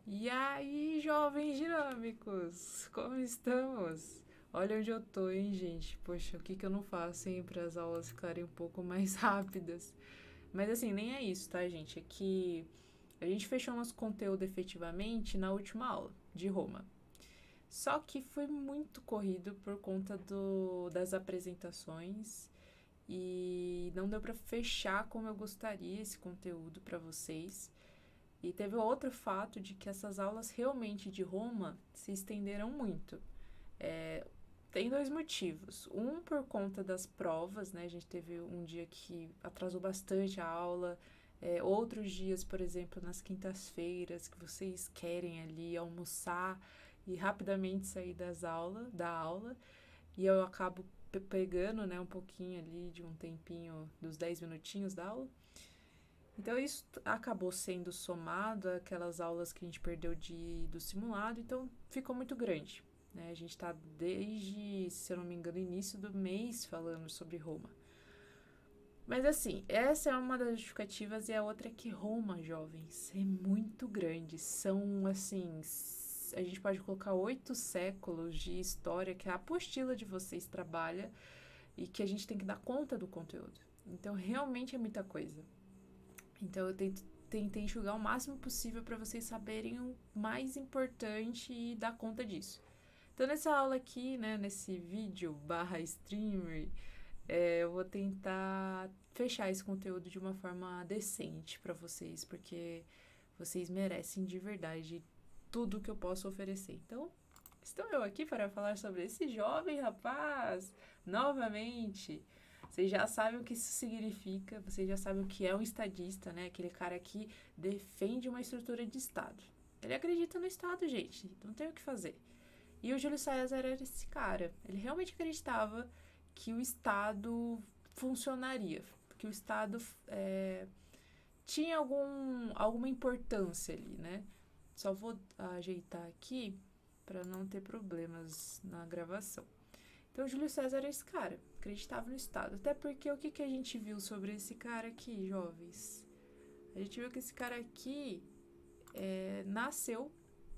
E aí, jovens dinâmicos, como estamos? Olha onde eu tô, hein, gente? Poxa, o que que eu não faço, hein, para as aulas ficarem um pouco mais rápidas? Mas assim, nem é isso, tá, gente? É que a gente fechou nosso conteúdo efetivamente na última aula de Roma. Só que foi muito corrido por conta das apresentações e não deu para fechar como eu gostaria esse conteúdo para vocês. E teve outro fato de que essas aulas realmente de Roma se estenderam muito. É, tem dois motivos. Um, por conta das provas, né? A gente teve um dia que atrasou bastante a aula. Outros dias, por exemplo, nas quintas-feiras, que vocês querem ali almoçar e rapidamente sair da aula. E eu acabo pegando, né, um pouquinho ali de um tempinho, dos 10 minutinhos da aula. Então isso acabou sendo somado àquelas aulas que a gente perdeu do simulado, então ficou muito grande. Né? A gente está desde, se eu não me engano, início do mês falando sobre Roma. Mas assim, essa é uma das justificativas e a outra é que Roma, jovens, é muito grande. São assim, a gente pode colocar 8 séculos de história que a apostila de vocês trabalha e que a gente tem que dar conta do conteúdo. Então realmente é muita coisa. Então eu tentei enxugar o máximo possível para vocês saberem o mais importante e dar conta disso. Então nessa aula aqui, né, nesse vídeo barra streamer, eu vou tentar fechar esse conteúdo de uma forma decente para vocês, porque vocês merecem de verdade tudo que eu posso oferecer. Então, estou eu aqui para falar sobre esse jovem rapaz, novamente. Vocês já sabem o que isso significa, vocês já sabem o que é um estadista, né? Aquele cara que defende uma estrutura de Estado. Ele acredita no Estado, gente, não tem o que fazer. E o Júlio César era esse cara. Ele realmente acreditava que o Estado funcionaria, que o Estado tinha alguma importância ali, né? Só vou ajeitar aqui para não ter problemas na gravação. Então, Júlio César era esse cara, acreditava no Estado. Até porque o que, que a gente viu sobre esse cara aqui, jovens? A gente viu que esse cara aqui nasceu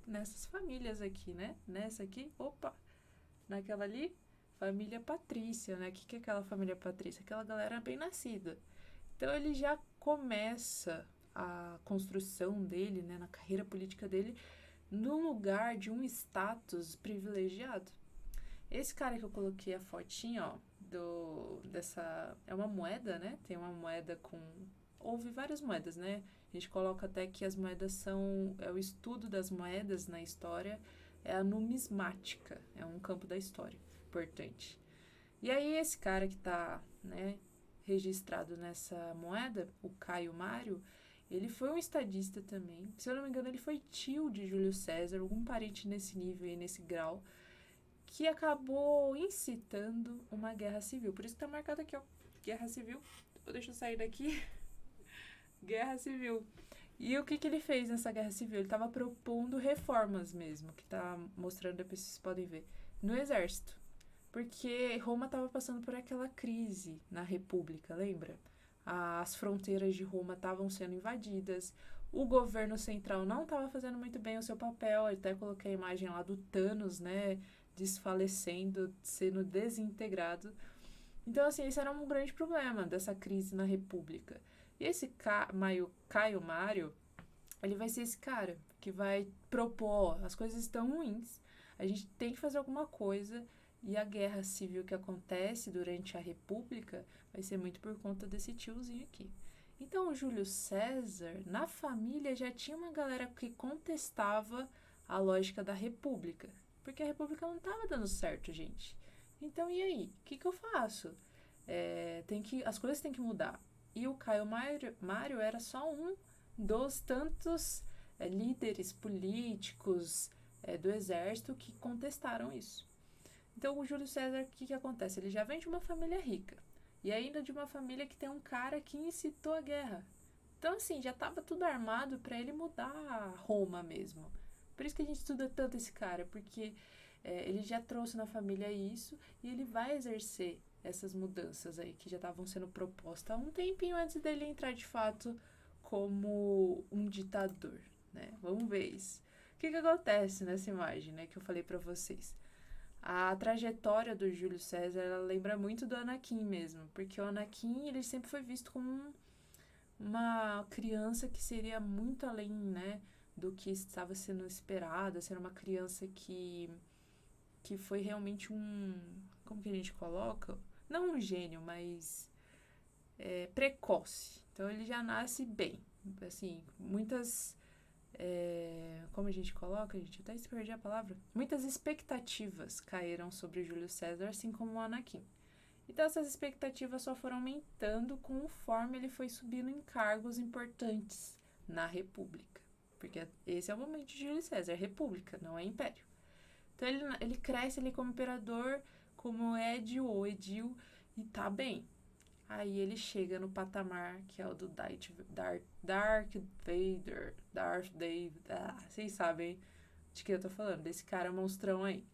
nessas famílias aqui, né? Nessa aqui, opa, naquela ali, família patrícia, né? O que, que é aquela família patrícia? Aquela galera bem nascida. Então, ele já começa a construção dele, né, na carreira política dele, num lugar de um status privilegiado. Esse cara que eu coloquei a fotinha, ó, dessa. É uma moeda, né? Tem uma moeda com. Houve várias moedas, né? A gente coloca até que as moedas são. É o estudo das moedas na história, é a numismática, é um campo da história importante. E aí, esse cara que tá, né, registrado nessa moeda, o Caio Mário, ele foi um estadista também. Se eu não me engano, ele foi tio de Júlio César, algum parente nesse nível e nesse grau que acabou incitando uma guerra civil. Por isso que tá marcado aqui, ó, guerra civil. Deixa eu sair daqui. Guerra civil. E o que, que ele fez nessa guerra civil? Ele estava propondo reformas mesmo, que tá mostrando, depois vocês podem ver, no exército. Porque Roma estava passando por aquela crise na República, lembra? As fronteiras de Roma estavam sendo invadidas, o governo central não estava fazendo muito bem o seu papel. Eu até coloquei a imagem lá do Thanos, né? Desfalecendo, sendo desintegrado. Então, assim, esse era um grande problema dessa crise na República. E esse Caio Mário, ele vai ser esse cara que vai propor: as coisas estão ruins, a gente tem que fazer alguma coisa. E a guerra civil que acontece durante a República vai ser muito por conta desse tiozinho aqui. Então, o Júlio César, na família, já tinha uma galera que contestava a lógica da República. Porque a República não estava dando certo, gente. Então, e aí? O que, que eu faço? As coisas têm que mudar. E o Caio Mário era só um dos tantos líderes políticos do exército que contestaram isso. Então, o Júlio César, o que, que acontece? Ele já vem de uma família rica. E ainda de uma família que tem um cara que incitou a guerra. Então, assim, já estava tudo armado para ele mudar Roma mesmo. Por isso que a gente estuda tanto esse cara, porque ele já trouxe na família isso e ele vai exercer essas mudanças aí que já estavam sendo propostas há um tempinho antes dele entrar de fato como um ditador, né? Vamos ver isso. O que acontece nessa imagem, né, que eu falei pra vocês? A trajetória do Júlio César, ela lembra muito do Anakin mesmo, porque o Anakin, ele sempre foi visto como uma criança que seria muito além, né, do que estava sendo esperado, ser uma criança que foi realmente como que a gente coloca? Não um gênio, mas precoce. Então ele já nasce bem, assim, muitas como a gente coloca, a gente até se perdi a palavra, muitas expectativas caíram sobre Júlio César, assim como o Anakin. Então essas expectativas só foram aumentando conforme ele foi subindo em cargos importantes na República. Porque esse é o momento de Júlio César, é República, não é Império. Então ele cresce ali como imperador, como Édio ou Edil, e tá bem. Aí ele chega no patamar que é o do Darth Vader, vocês sabem de que eu tô falando, desse cara monstrão aí.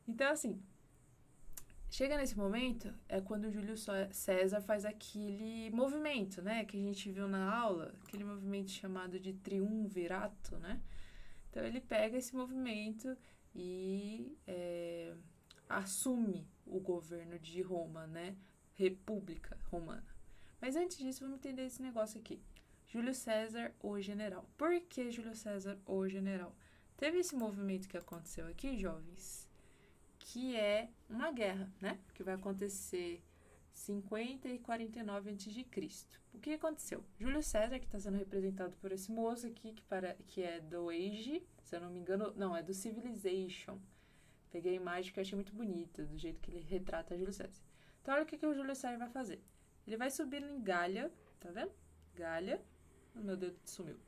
Então, assim, chega nesse momento, é quando o Júlio César faz aquele movimento, né, que a gente viu na aula, aquele movimento chamado de triunvirato, né? Então ele pega esse movimento e assume o governo de Roma, né? República Romana. Mas antes disso, vamos entender esse negócio aqui. Júlio César, o general. Por que Júlio César, o general? Teve esse movimento que aconteceu aqui, jovens, que é uma guerra, né? Que vai acontecer 50 e 49 a.C. O que aconteceu? Júlio César, que está sendo representado por esse moço aqui, que é do Age, se eu não me engano, não, é do Civilization. Peguei a imagem que eu achei muito bonita, do jeito que ele retrata Júlio César. Então, olha o que o Júlio César vai fazer. Ele vai subir em Gália, tá vendo? Gália. Oh, meu Deus, sumiu.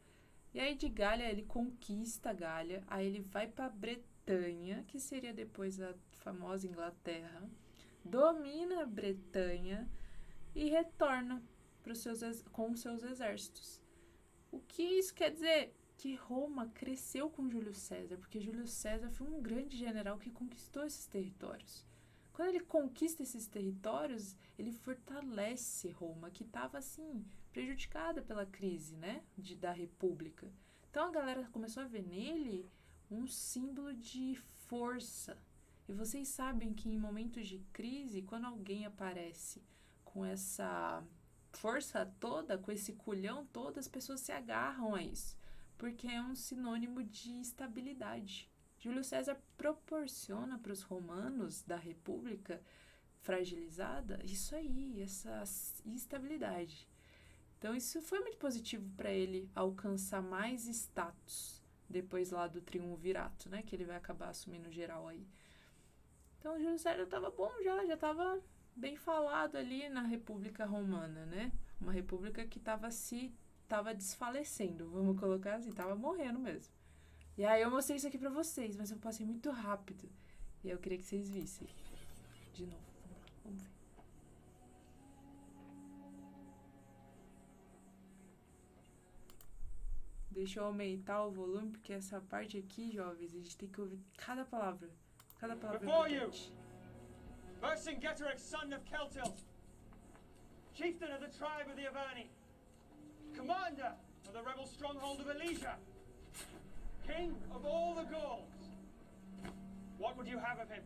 E aí, de Gália, ele conquista Gália. Aí, ele vai pra Bretanha, que seria depois a famosa Inglaterra. Domina a Bretanha e retorna com seus exércitos. O que isso quer dizer? Que Roma cresceu com Júlio César, porque Júlio César foi um grande general que conquistou esses territórios. Quando ele conquista esses territórios, ele fortalece Roma, que estava, assim, prejudicada pela crise, né, da República. Então a galera começou a ver nele um símbolo de força. E vocês sabem que em momentos de crise, quando alguém aparece com essa força toda, com esse culhão todo, as pessoas se agarram a isso, porque é um sinônimo de estabilidade. Júlio César proporciona para os romanos da República fragilizada isso aí, essa estabilidade. Então isso foi muito positivo para ele alcançar mais status depois lá do triunvirato, né, que ele vai acabar assumindo geral aí. Então Júlio César estava bom já estava bem falado ali na República Romana, né? Uma república que estava desfalecendo, vamos colocar assim, estava morrendo mesmo. E aí eu mostrei isso aqui pra vocês, mas eu passei muito rápido. E eu queria que vocês vissem. De novo, vamos lá, vamos ver. Deixa eu aumentar o volume, porque essa parte aqui, jovens, a gente tem que ouvir cada palavra. Cada palavra Before importante. Vercingetorix, son of Keltil, chieftain of the tribe of the Averni, commander of the rebel stronghold of Elysia, king of all the Gauls. What would you have of him?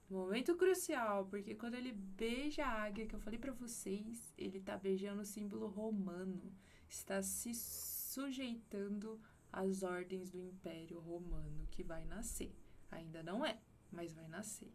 Momento crucial, porque quando ele beija a águia, que eu falei pra vocês, ele tá beijando o símbolo romano. Está se sujeitando às ordens do Império Romano, que vai nascer. Ainda não é, mas vai nascer.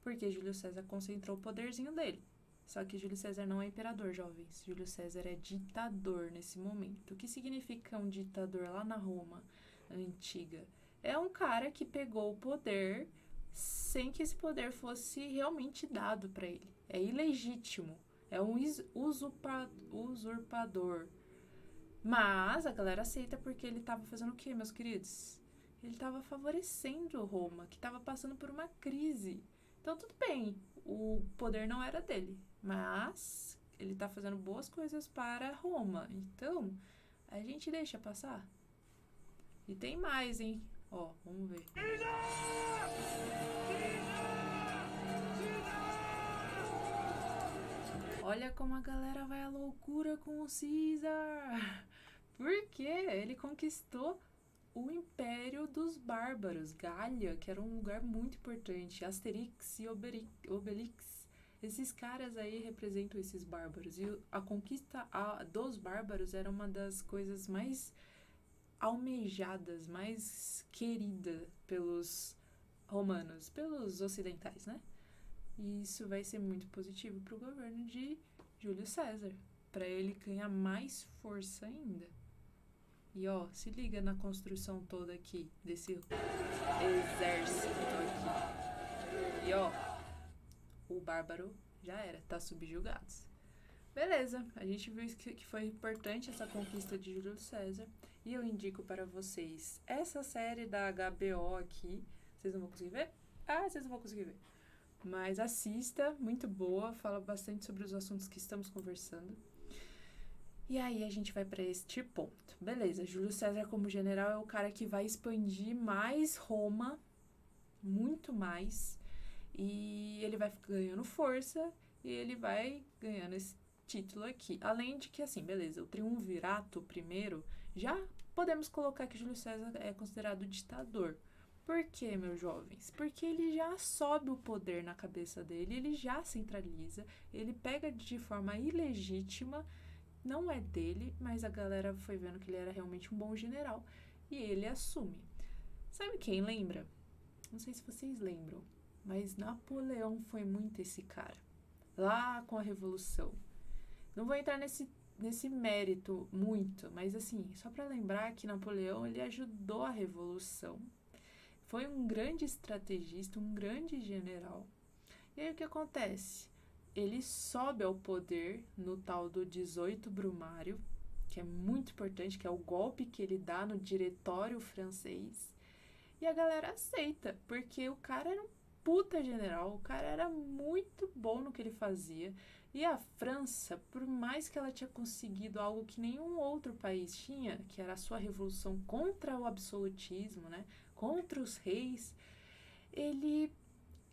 Porque Júlio César concentrou o poderzinho dele. Só que Júlio César não é imperador, jovens. Júlio César é ditador nesse momento. O que significa um ditador lá na Roma antiga? É um cara que pegou o poder sem que esse poder fosse realmente dado para ele. É ilegítimo. É um usurpador. Mas a galera aceita porque ele estava fazendo o quê, meus queridos? Ele estava favorecendo Roma, que estava passando por uma crise. Então, tudo bem, o poder não era dele, mas ele tá fazendo boas coisas para Roma. Então, a gente deixa passar. E tem mais, hein? Ó, vamos ver. Olha como a galera vai à loucura com o Caesar. Por quê? Ele conquistou o Império dos Bárbaros, Gália, que era um lugar muito importante, Asterix e Obelix. Esses caras aí representam esses bárbaros. E a conquista dos bárbaros era uma das coisas mais almejadas, mais querida pelos romanos, pelos ocidentais, né? E isso vai ser muito positivo para o governo de Júlio César, para ele ganhar mais força ainda. E ó, se liga na construção toda aqui desse exército aqui. E ó, o bárbaro já era, tá subjugado. Beleza, a gente viu que foi importante essa conquista de Júlio César. E eu indico para vocês essa série da HBO aqui. Vocês não vão conseguir ver? Ah, vocês não vão conseguir ver. Mas assista, muito boa, fala bastante sobre os assuntos que estamos conversando. E aí a gente vai para este ponto. Beleza, Júlio César como general é o cara que vai expandir mais Roma, muito mais. E ele vai ganhando força e ele vai ganhando esse título aqui. Além de que, assim, beleza, o triunvirato primeiro, já podemos colocar que Júlio César é considerado ditador. Por quê, meus jovens? Porque ele já sobe o poder na cabeça dele, ele já centraliza, ele pega de forma ilegítima, não é dele, mas a galera foi vendo que ele era realmente um bom general e ele assume. Sabe quem lembra? Não sei se vocês lembram, mas Napoleão foi muito esse cara, lá com a Revolução. Não vou entrar nesse mérito muito, mas assim, só para lembrar que Napoleão, ele ajudou a Revolução. Foi um grande estrategista, um grande general. E aí o que acontece? Ele sobe ao poder no tal do 18 Brumário, que é muito importante, que é o golpe que ele dá no diretório francês. E a galera aceita, porque o cara era um puta general, o cara era muito bom no que ele fazia. E a França, por mais que ela tinha conseguido algo que nenhum outro país tinha, que era a sua revolução contra o absolutismo, né? Contra os reis, ele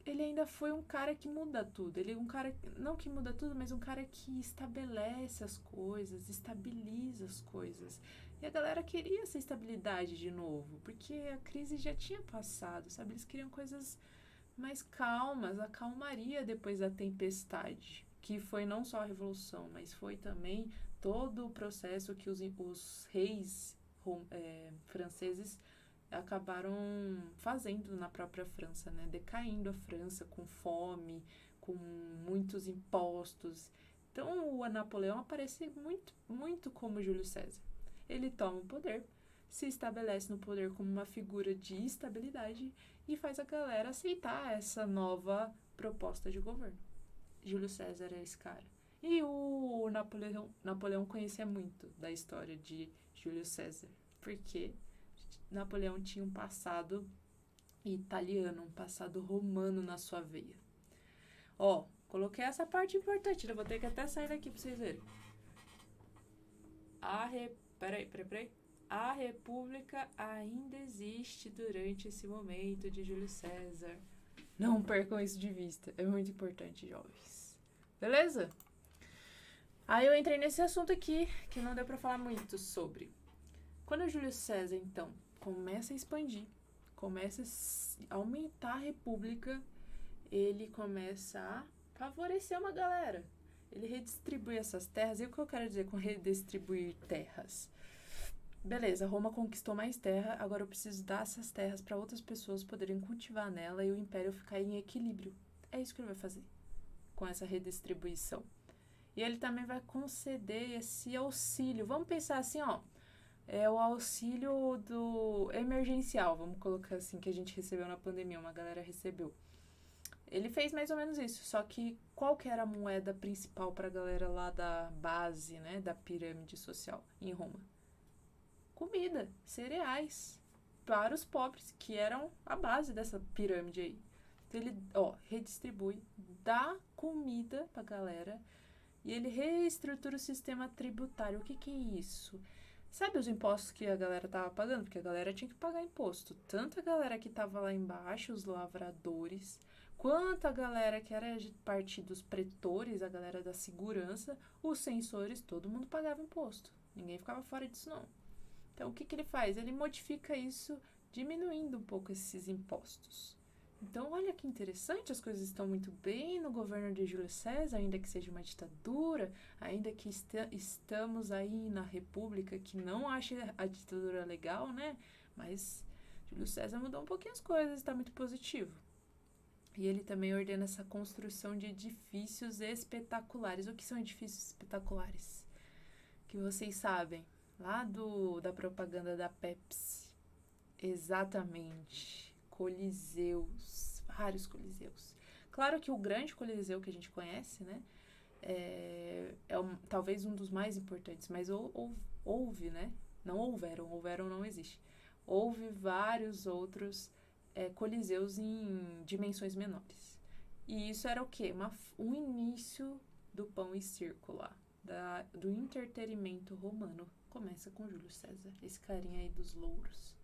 ainda foi um cara que muda tudo. Ele é um cara, não que muda tudo, mas um cara que estabelece as coisas, estabiliza as coisas. E a galera queria essa estabilidade de novo, porque a crise já tinha passado, sabe? Eles queriam coisas mais calmas, a calmaria depois da tempestade, que foi não só a Revolução, mas foi também todo o processo que os reis franceses acabaram fazendo na própria França, né? Decaindo a França com fome, com muitos impostos. Então, o Napoleão aparece muito, muito como Júlio César. Ele toma o poder, se estabelece no poder como uma figura de estabilidade e faz a galera aceitar essa nova proposta de governo. Júlio César é esse cara. E o Napoleão conhecia muito da história de Júlio César, porque Napoleão tinha um passado italiano, um passado romano na sua veia. Ó, coloquei essa parte importante, eu vou ter que até sair daqui pra vocês verem. Peraí. A República ainda existe durante esse momento de Júlio César. Não percam isso de vista, é muito importante, jovens. Beleza? Aí eu entrei nesse assunto aqui, que não deu pra falar muito sobre. Quando o Júlio César, então, começa a expandir, começa a aumentar a república, ele começa a favorecer uma galera. Ele redistribui essas terras. E o que eu quero dizer com redistribuir terras? Beleza, Roma conquistou mais terra, agora eu preciso dar essas terras para outras pessoas poderem cultivar nela e o império ficar em equilíbrio. É isso que ele vai fazer com essa redistribuição. E ele também vai conceder esse auxílio. Vamos pensar assim, ó. É o auxílio do emergencial, vamos colocar assim, que a gente recebeu na pandemia, uma galera recebeu. Ele fez mais ou menos isso, só que qual que era a moeda principal para a galera lá da base, né, da pirâmide social em Roma? Comida, cereais, para os pobres, que eram a base dessa pirâmide aí. Então ele, redistribui, dá comida pra galera e ele reestrutura o sistema tributário. O que que é isso? Sabe os impostos que a galera tava pagando? Porque a galera tinha que pagar imposto. Tanto a galera que tava lá embaixo, os lavradores, quanto a galera que era de partidos pretores, a galera da segurança, os censores, todo mundo pagava imposto. Ninguém ficava fora disso, não. Então, o que que ele faz? Ele modifica isso, diminuindo um pouco esses impostos. Então, olha que interessante, as coisas estão muito bem no governo de Júlio César, ainda que seja uma ditadura, ainda que estamos aí na república, que não acha a ditadura legal, né? Mas Júlio César mudou um pouquinho as coisas, está muito positivo. E ele também ordena essa construção de edifícios espetaculares. O que são edifícios espetaculares? Que vocês sabem, lá da propaganda da Pepsi. Exatamente. Coliseus, vários coliseus. Claro que o grande coliseu que a gente conhece, né, talvez um dos mais importantes, mas houve, né, não houveram não existe. Houve vários outros coliseus em dimensões menores. E isso era o quê? Um início do pão e circo lá, do entretenimento romano. Começa com Júlio César, esse carinha aí dos louros.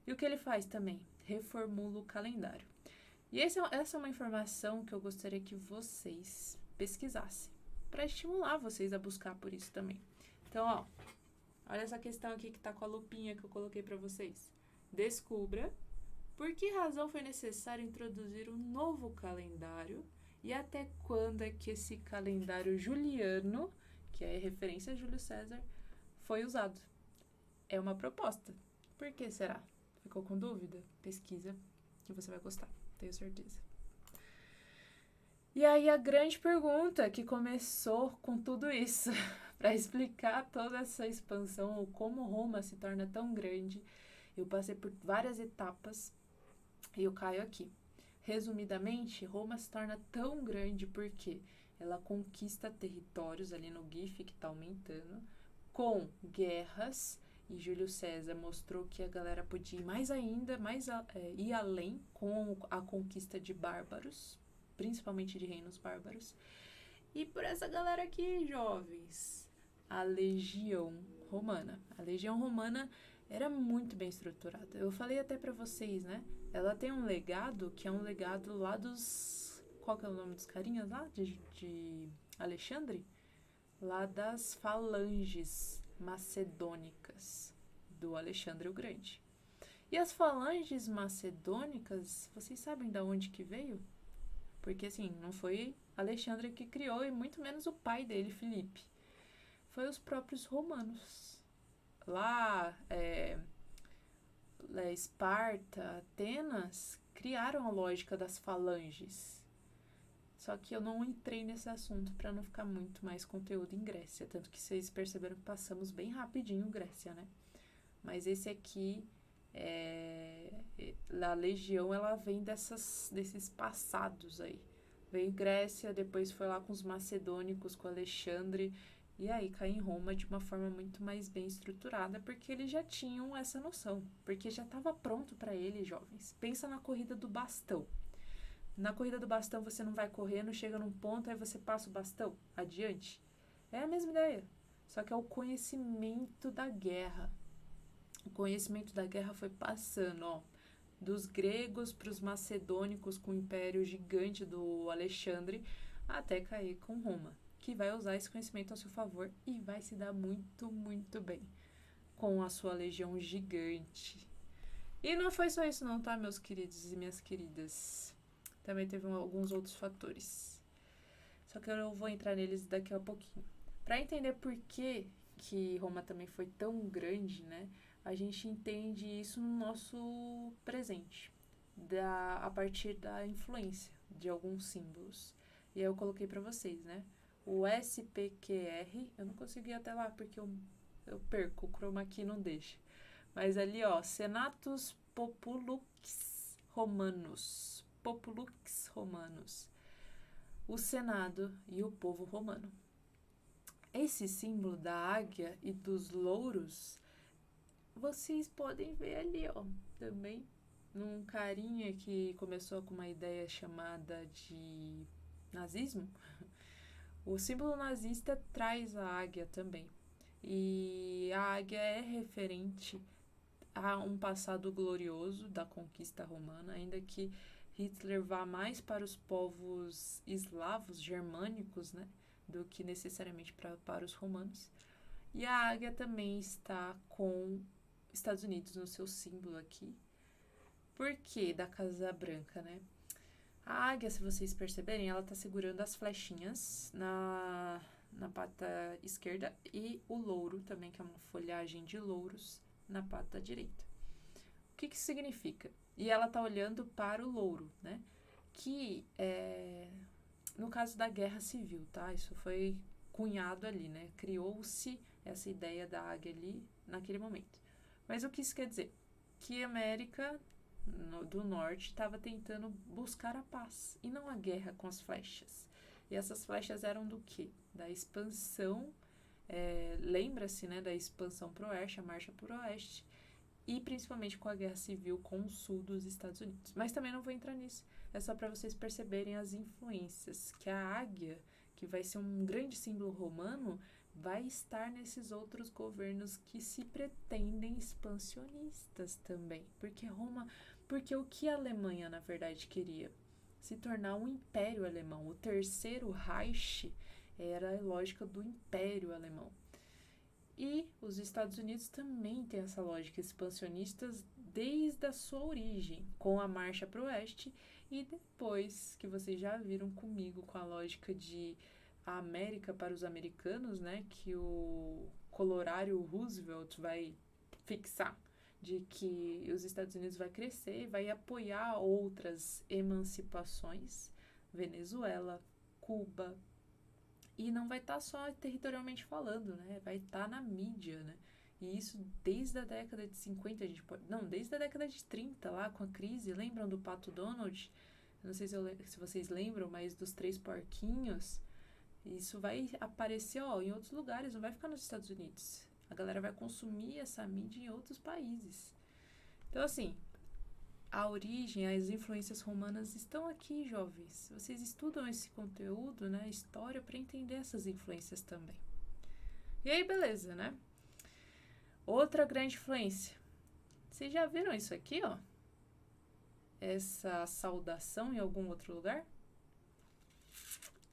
E o que ele faz também? Reformula o calendário. E essa é uma informação que eu gostaria que vocês pesquisassem, para estimular vocês a buscar por isso também. Então, ó, olha essa questão aqui que tá com a lupinha que eu coloquei para vocês. Descubra por que razão foi necessário introduzir um novo calendário e até quando é que esse calendário juliano, que é referência a Júlio César, foi usado. É uma proposta. Por que será? Ficou com dúvida? Pesquisa que você vai gostar, tenho certeza. E aí a grande pergunta que começou com tudo isso, para explicar toda essa expansão, ou como Roma se torna tão grande, eu passei por várias etapas e eu caio aqui. Resumidamente, Roma se torna tão grande porque ela conquista territórios ali no GIF, que está aumentando, com guerras. E Júlio César mostrou que a galera podia ir mais ainda, ir além com a conquista de bárbaros, principalmente de reinos bárbaros. E por essa galera aqui, jovens, a Legião Romana. A Legião Romana era muito bem estruturada. Eu falei até pra vocês, né? Ela tem um legado que é um legado lá dos... Qual que é o nome dos carinhas lá? De Alexandre? Lá das falanges macedônicas do Alexandre o Grande. E as falanges macedônicas, vocês sabem de onde que veio? Porque, assim, não foi Alexandre que criou e muito menos o pai dele, Filipe. Foi os próprios romanos. Lá, Esparta, Atenas, criaram a lógica das falanges. Só que eu não entrei nesse assunto para não ficar muito mais conteúdo em Grécia. Tanto que vocês perceberam que passamos bem rapidinho Grécia, né? Mas esse aqui, a Legião, ela vem desses passados aí. Veio Grécia, depois foi lá com os macedônicos, com Alexandre, e aí cai em Roma de uma forma muito mais bem estruturada, porque eles já tinham essa noção. Porque já estava pronto para eles, jovens. Pensa na corrida do bastão. Na corrida do bastão você não vai correndo, chega num ponto, aí você passa o bastão adiante. É a mesma ideia, só que é o conhecimento da guerra. O conhecimento da guerra foi passando, ó, dos gregos para os macedônicos com o império gigante do Alexandre, até cair com Roma, que vai usar esse conhecimento a seu favor e vai se dar muito, muito bem com a sua legião gigante. E não foi só isso não, tá, meus queridos e minhas queridas? Também teve alguns outros fatores. Só que eu vou entrar neles daqui a pouquinho. Para entender por que Roma também foi tão grande, né? A gente entende isso no nosso presente, a partir da influência de alguns símbolos. E aí eu coloquei para vocês, né? O SPQR, eu não consegui ir até lá porque eu perco, o chroma key não deixa. Mas ali, ó, Senatus Populux Romanus. Populux Romanus, o Senado e o povo romano. Esse símbolo da águia e dos louros, vocês podem ver ali, ó, também, num carinha que começou com uma ideia chamada de nazismo, O símbolo nazista traz a águia também. E a águia é referente a um passado glorioso da conquista romana, ainda que Hitler vá mais para os povos eslavos, germânicos, né, do que necessariamente para os romanos. E a águia também está com Estados Unidos no seu símbolo aqui. Por que da Casa Branca, né? A águia, se vocês perceberem, ela está segurando as flechinhas na pata esquerda e o louro também, que é uma folhagem de louros, na pata direita. O que isso significa? E ela está olhando para o louro, né? Que no caso da Guerra Civil, tá? Isso foi cunhado ali, né? Criou-se essa ideia da águia ali naquele momento. Mas o que isso quer dizer? Que a América do Norte estava tentando buscar a paz e não a guerra com as flechas. E essas flechas eram do quê? Da expansão, lembra-se, né, da expansão para o oeste, a marcha para o oeste, e principalmente com a guerra civil com o sul dos Estados Unidos. Mas também não vou entrar nisso, é só para vocês perceberem as influências, que a águia, que vai ser um grande símbolo romano, vai estar nesses outros governos que se pretendem expansionistas também. Porque o que a Alemanha, na verdade, queria? Se tornar um império alemão. O terceiro Reich era a lógica do império alemão. E os Estados Unidos também têm essa lógica expansionista desde a sua origem, com a marcha para o oeste, e depois que vocês já viram comigo com a lógica de a América para os americanos, né, que o Colorado Roosevelt vai fixar, de que os Estados Unidos vai crescer e vai apoiar outras emancipações, Venezuela, Cuba, e não vai estar só territorialmente falando, né, vai estar na mídia, né, e isso desde a década de 50, desde a década de 30, lá com a crise, lembram do Pato Donald? Não sei se vocês lembram, mas dos 3 porquinhos. Isso vai aparecer em outros lugares, não vai ficar nos Estados Unidos. A galera vai consumir essa mídia em outros países. Então, assim, a origem, as influências romanas estão aqui, jovens. Vocês estudam esse conteúdo, né, história, para entender essas influências também. E aí, beleza, né? Outra grande influência. Vocês já viram isso aqui, ó? Essa saudação em algum outro lugar?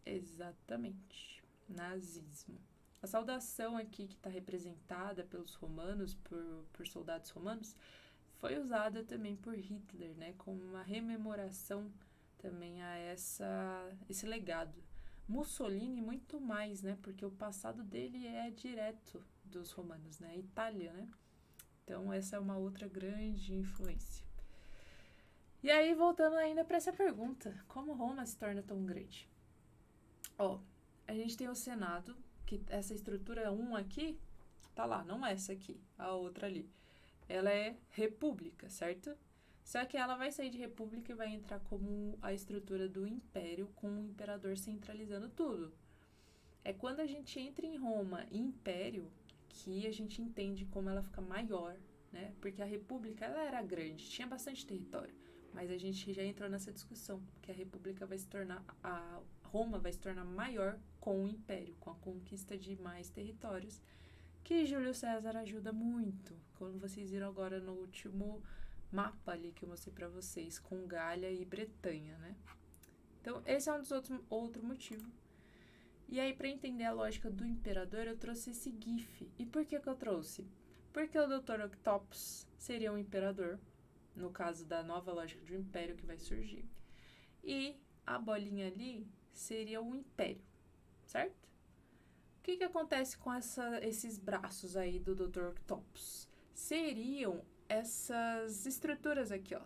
Exatamente, nazismo. A saudação aqui que está representada pelos romanos, por soldados romanos, foi usada também por Hitler, né, como uma rememoração também a esse legado. Mussolini muito mais, né, porque o passado dele é direto dos romanos, né, Itália, né. Então essa é uma outra grande influência. E aí, voltando ainda para essa pergunta, como Roma se torna tão grande? A gente tem o Senado, que essa estrutura 1 aqui, tá lá, não essa aqui, a outra ali. Ela é república, certo? Só que ela vai sair de república e vai entrar como a estrutura do império, com o imperador centralizando tudo. É quando a gente entra em Roma, império, que a gente entende como ela fica maior, né? Porque a república, ela era grande, tinha bastante território. Mas a gente já entrou nessa discussão, que a república vai se tornar, Roma vai se tornar maior com o império, com a conquista de mais territórios, que Júlio César ajuda muito, como vocês viram agora no último mapa ali que eu mostrei para vocês, com Gália e Bretanha, né? Então, esse é um dos outro motivo. E aí, para entender a lógica do imperador, eu trouxe esse GIF. E por que eu trouxe? Porque o Dr. Octopus seria um imperador, no caso da nova lógica de um império que vai surgir. E a bolinha ali seria o império, certo? O que acontece com esses braços aí do Dr. Octopus? Seriam essas estruturas aqui, ó.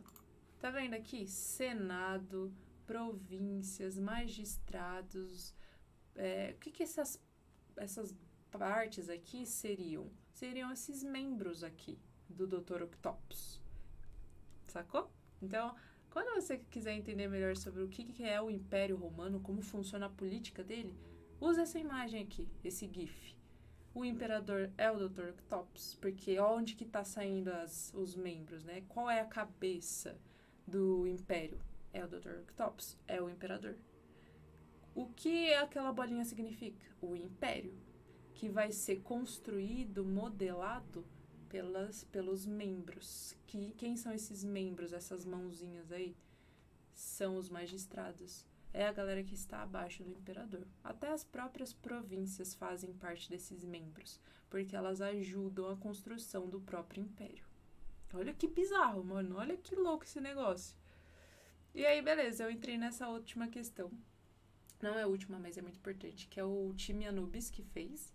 Tá vendo aqui? Senado, províncias, magistrados. O que essas partes aqui seriam? Seriam esses membros aqui do Dr. Octopus. Sacou? Então, quando você quiser entender melhor sobre o que é o Império Romano, como funciona a política dele, usa essa imagem aqui, esse GIF. O imperador é o Dr. Octopus, porque onde que tá saindo os membros, né? Qual é a cabeça do império? É o Dr. Octopus, é o imperador. O que aquela bolinha significa? O império, que vai ser construído, modelado pelos membros. Quem são esses membros, essas mãozinhas aí? São os magistrados. É a galera que está abaixo do imperador. Até as próprias províncias fazem parte desses membros, porque elas ajudam a construção do próprio império. Olha que bizarro, mano. Olha que louco esse negócio. E aí, beleza, eu entrei nessa última questão. Não é a última, mas é muito importante, que é o time Anubis que fez.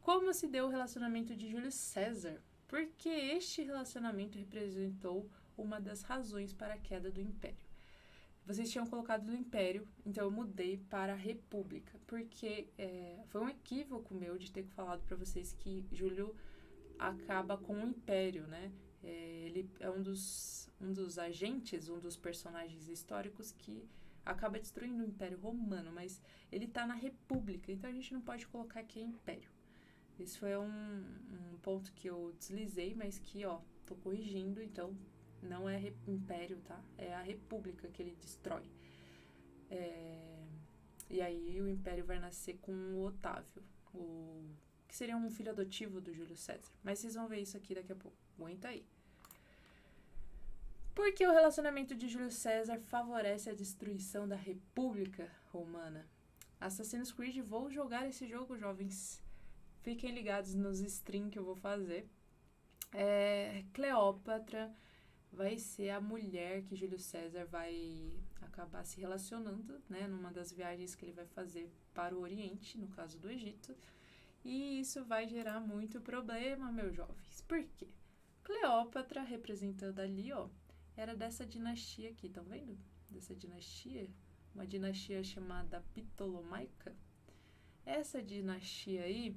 Como se deu o relacionamento de Júlio César? Porque este relacionamento representou uma das razões para a queda do império. Vocês tinham colocado do império, então eu mudei para a república, porque foi um equívoco meu de ter falado para vocês que Júlio acaba com o império, né? Ele é um dos agentes, um dos personagens históricos que acaba destruindo o Império Romano, mas ele tá na república, então a gente não pode colocar que é império. Esse foi um ponto que eu deslizei, mas que, tô corrigindo, então não é império, tá? É a república que ele destrói. E aí o império vai nascer com o Otávio, que seria um filho adotivo do Júlio César. Mas vocês vão ver isso aqui daqui a pouco. Aguenta aí. Porque o relacionamento de Júlio César favorece a destruição da República Romana. Assassin's Creed, vou jogar esse jogo, jovens. Fiquem ligados nos streams que eu vou fazer. Cleópatra vai ser a mulher que Júlio César vai acabar se relacionando, né, numa das viagens que ele vai fazer para o Oriente, no caso do Egito. E isso vai gerar muito problema, meus jovens. Por quê? Cleópatra, representando ali, era dessa dinastia aqui, estão vendo? Dessa dinastia, uma dinastia chamada Ptolomaica. Essa dinastia aí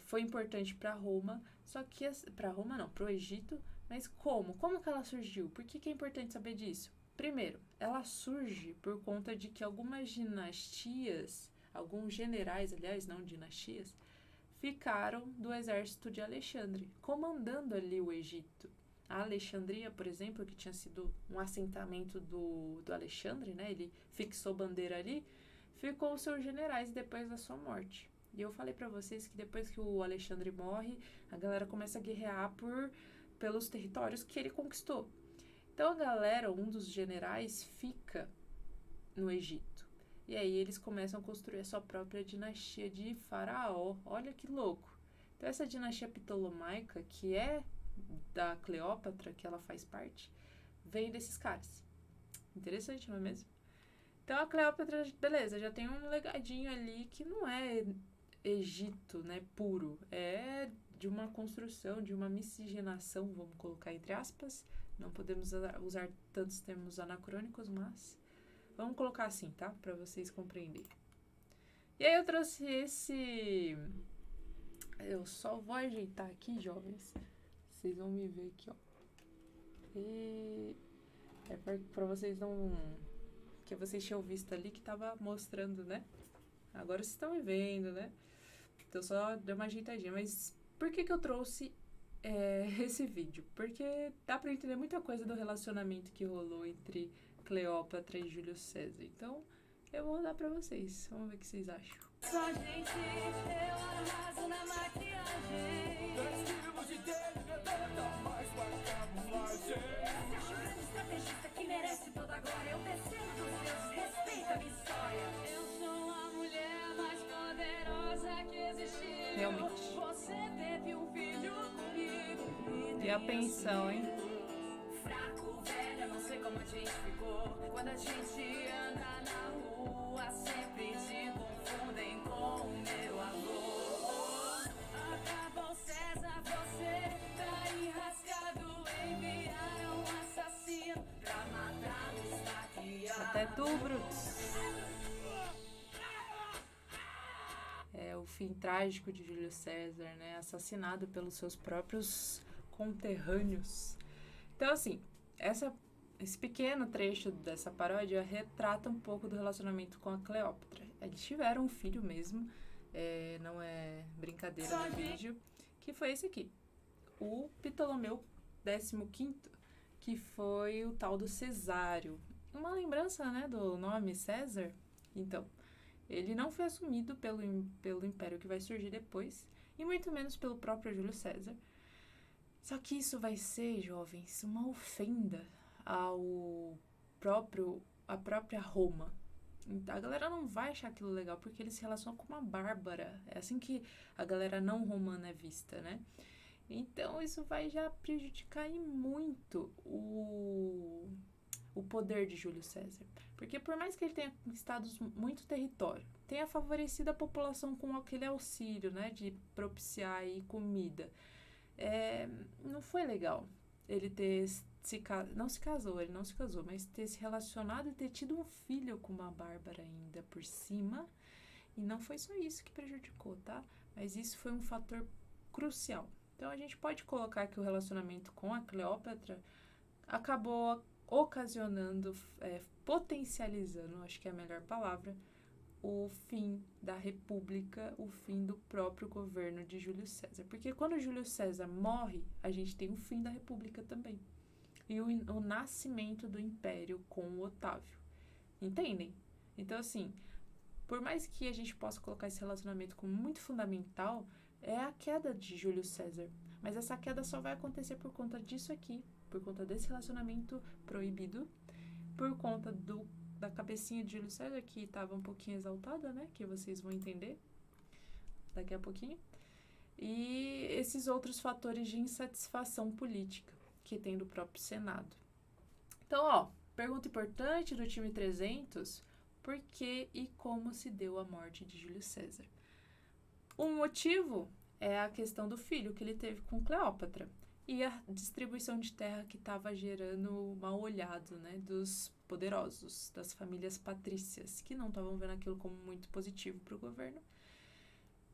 foi importante para Roma, só que para Roma não, para o Egito. Mas como? Como que ela surgiu? Por que é importante saber disso? Primeiro, ela surge por conta de que algumas dinastias, alguns generais, aliás, não dinastias, ficaram do exército de Alexandre, comandando ali o Egito. A Alexandria, por exemplo, que tinha sido um assentamento do Alexandre, né? Ele fixou bandeira ali, ficou os seus generais depois da sua morte. E eu falei pra vocês que depois que o Alexandre morre, a galera começa a guerrear pelos territórios que ele conquistou. Então a galera, um dos generais, fica no Egito. E aí eles começam a construir a sua própria dinastia de faraó. Olha que louco. Então essa dinastia ptolomaica, que é da Cleópatra, que ela faz parte, vem desses caras. Interessante, não é mesmo? Então a Cleópatra, beleza, já tem um legadinho ali que não é Egito, né, puro. É de uma construção, de uma miscigenação, vamos colocar entre aspas. Não podemos usar tantos termos anacrônicos, mas vamos colocar assim, tá? Para vocês compreenderem. E aí eu trouxe esse... Eu só vou ajeitar aqui, jovens. Vocês vão me ver aqui, E é pra vocês não... Que vocês tinham visto ali que tava mostrando, né? Agora vocês estão me vendo, né? Então só deu uma ajeitadinha. Mas por que eu trouxe esse vídeo? Porque dá pra entender muita coisa do relacionamento que rolou entre Cleópatra e Júlio César. Então eu vou dar pra vocês. Vamos ver o que vocês acham. Só gente, eu arraso na maquiagem. Vestimos de dele, mais camuflagem. Esse acho grande estrategista que merece toda a glória. Eu descendo dos deuses, respeita a minha história. Eu sou a mulher mais poderosa que existiu. Realmente. Você teve um filho comigo. E a pensão, hein? Fraco, velho, eu não sei como a gente ficou. Quando a gente anda na rua, sempre te confundem com o meu amor. Acabou César, você tá enrascado. Enviaram um assassino pra matar no esfaqueado. Até tu, Brutus. É o fim trágico de Júlio César, né? Assassinado pelos seus próprios conterrâneos. Então, assim, esse pequeno trecho dessa paródia retrata um pouco do relacionamento com a Cleópatra. Eles tiveram um filho mesmo, não é brincadeira no vídeo, que foi esse aqui, o Ptolomeu XV, que foi o tal do Cesário. Uma lembrança, né, do nome César, Então, ele não foi assumido pelo império que vai surgir depois, e muito menos pelo próprio Júlio César. Só que isso vai ser, jovens, uma ofenda à própria Roma. A galera não vai achar aquilo legal porque ele se relaciona com uma bárbara. É assim que a galera não romana é vista, né? Então isso vai já prejudicar e muito o poder de Júlio César. Porque por mais que ele tenha conquistado muito território, tenha favorecido a população com aquele auxílio, né, de propiciar aí comida, não foi legal ele ter não se casou, mas ter se relacionado e ter tido um filho com uma bárbara ainda por cima. E não foi só isso que prejudicou, tá? Mas isso foi um fator crucial. Então a gente pode colocar que o relacionamento com a Cleópatra acabou ocasionando, potencializando, acho que é a melhor palavra, o fim da República, o fim do próprio governo de Júlio César. Porque quando Júlio César morre, a gente tem o fim da República também. E o nascimento do Império com o Otávio. Entendem? Então, assim, por mais que a gente possa colocar esse relacionamento como muito fundamental, é a queda de Júlio César. Mas essa queda só vai acontecer por conta disso aqui, por conta desse relacionamento proibido, por conta da cabecinha de Júlio César, que estava um pouquinho exaltada, né? Que vocês vão entender daqui a pouquinho. E esses outros fatores de insatisfação política que tem do próprio Senado. Então, ó, pergunta importante do time 300, por que e como se deu a morte de Júlio César? Um motivo é a questão do filho que ele teve com Cleópatra e a distribuição de terra que estava gerando mal olhado, né, dos poderosos, das famílias patrícias, que não estavam vendo aquilo como muito positivo para o governo.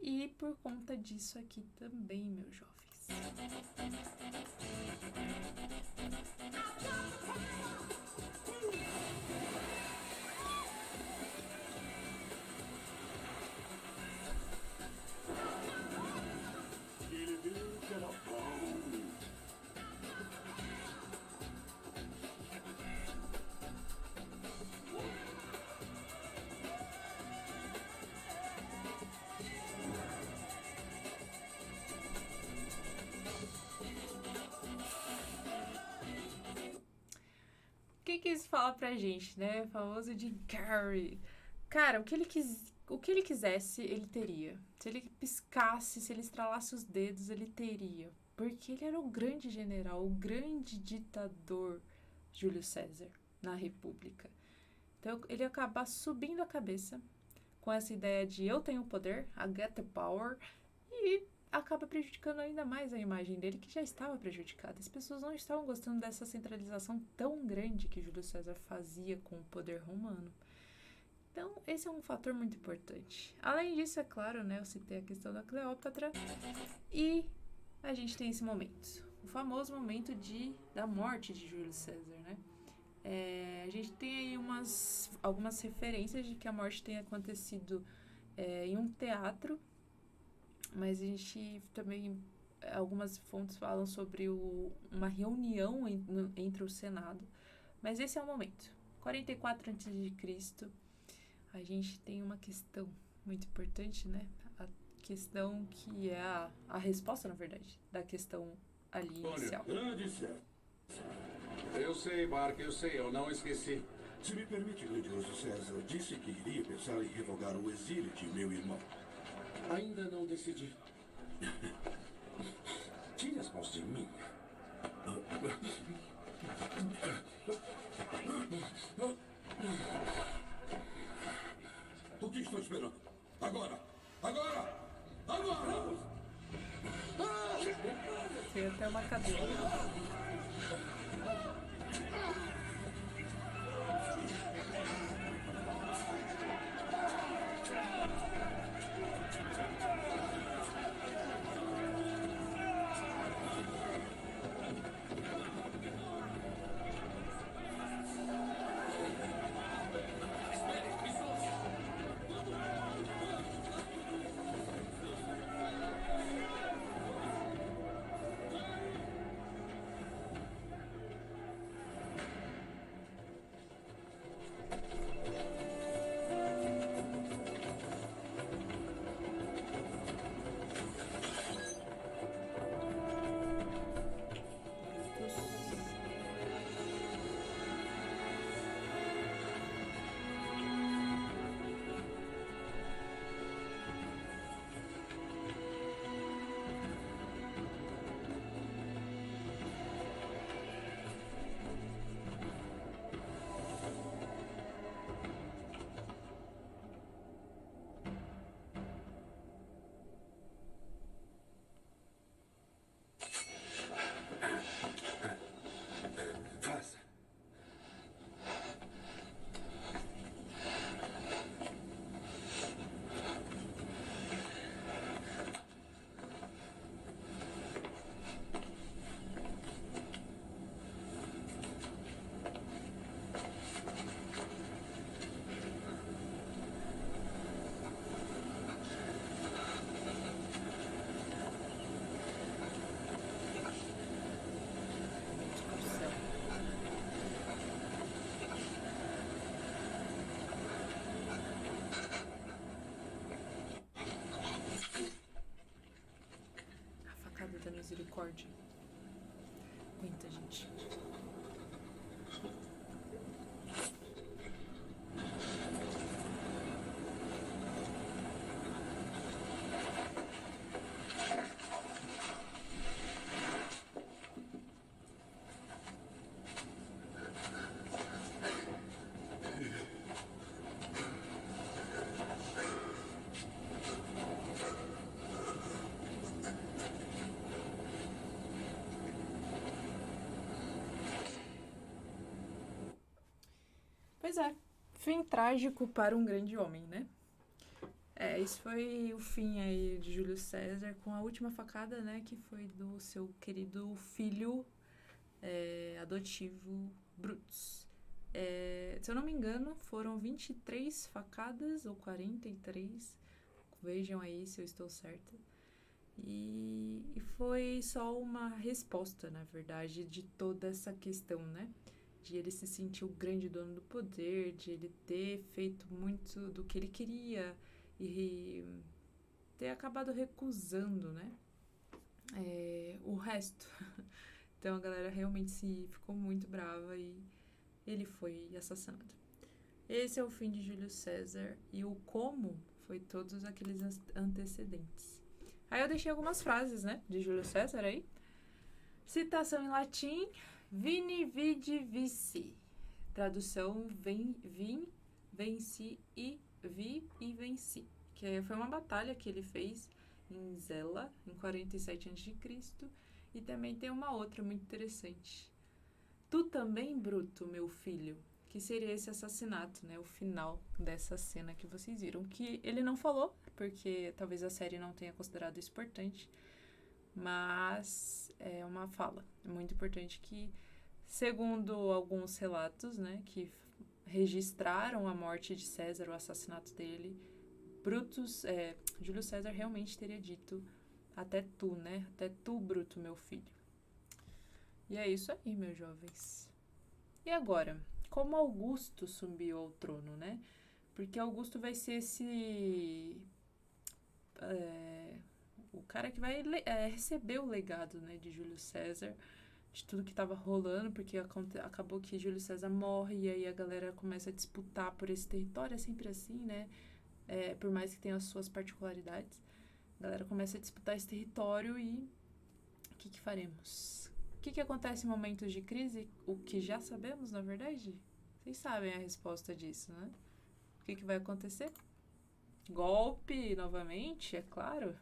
E por conta disso aqui também, meus jovens. O que isso fala pra gente, né? O famoso Jim Carrey. Cara, o que ele quisesse, ele teria. Se ele piscasse, se ele estralasse os dedos, ele teria. Porque ele era o grande general, o grande ditador Júlio César na República. Então, ele ia acabar subindo a cabeça com essa ideia de eu tenho poder, I get the power, e acaba prejudicando ainda mais a imagem dele, que já estava prejudicada. As pessoas não estavam gostando dessa centralização tão grande que Júlio César fazia com o poder romano. Então, esse é um fator muito importante. Além disso, é claro, né, eu citei a questão da Cleópatra, e a gente tem esse momento, o famoso momento da morte de Júlio César, né? A gente tem aí algumas referências de que a morte tenha acontecido em um teatro, mas a gente também, algumas fontes falam sobre uma reunião entre o Senado. Mas esse é o momento. 44 a.C., a gente tem uma questão muito importante, né? A questão que é a resposta, na verdade, da questão ali inicial. Eu sei, Mark, eu não esqueci. Se me permite, grandioso César, disse que iria pensar em revogar o exílio de meu irmão. Ainda não decidi. Tire as mãos de mim. O que estou esperando? Agora! Agora! Agora! Tem até uma cadeira. misericórdia. Aguenta, gente. Pois é, fim trágico para um grande homem, né? Esse foi o fim aí de Júlio César com a última facada, né? Que foi do seu querido filho adotivo Brutus. Se eu não me engano, foram 23 facadas ou 43. Vejam aí se eu estou certa. E foi só uma resposta, na verdade, de toda essa questão, né? De ele se sentir o grande dono do poder, de ele ter feito muito do que ele queria e ter acabado recusando, né? O resto. Então a galera realmente ficou muito brava e ele foi assassinado. Esse é o fim de Júlio César e o como foi todos aqueles antecedentes. Aí eu deixei algumas frases, né, de Júlio César aí. Citação em latim: Vini, vidi, vici. Tradução: vim, venci e vi e venci. Que foi uma batalha que ele fez em Zela, em 47 a.C. E também tem uma outra muito interessante. Tu também, Bruto, meu filho. Que seria esse assassinato, né? O final dessa cena que vocês viram. Que ele não falou, porque talvez a série não tenha considerado isso importante. Mas é uma fala muito importante que, segundo alguns relatos, né, que registraram a morte de César, o assassinato dele, Júlio César realmente teria dito: até tu, né? Até tu, Bruto, meu filho. E é isso aí, meus jovens. E agora, como Augusto subiu ao trono, né? Porque Augusto vai ser o cara que vai receber o legado, né, de Júlio César, de tudo que estava rolando, porque acabou que Júlio César morre e aí a galera começa a disputar por esse território, é sempre assim, né? Por mais que tenha as suas particularidades, a galera começa a disputar esse território e o que faremos? O que acontece em momentos de crise? O que já sabemos, na verdade? Vocês sabem a resposta disso, né? O que vai acontecer? Golpe, novamente, é claro.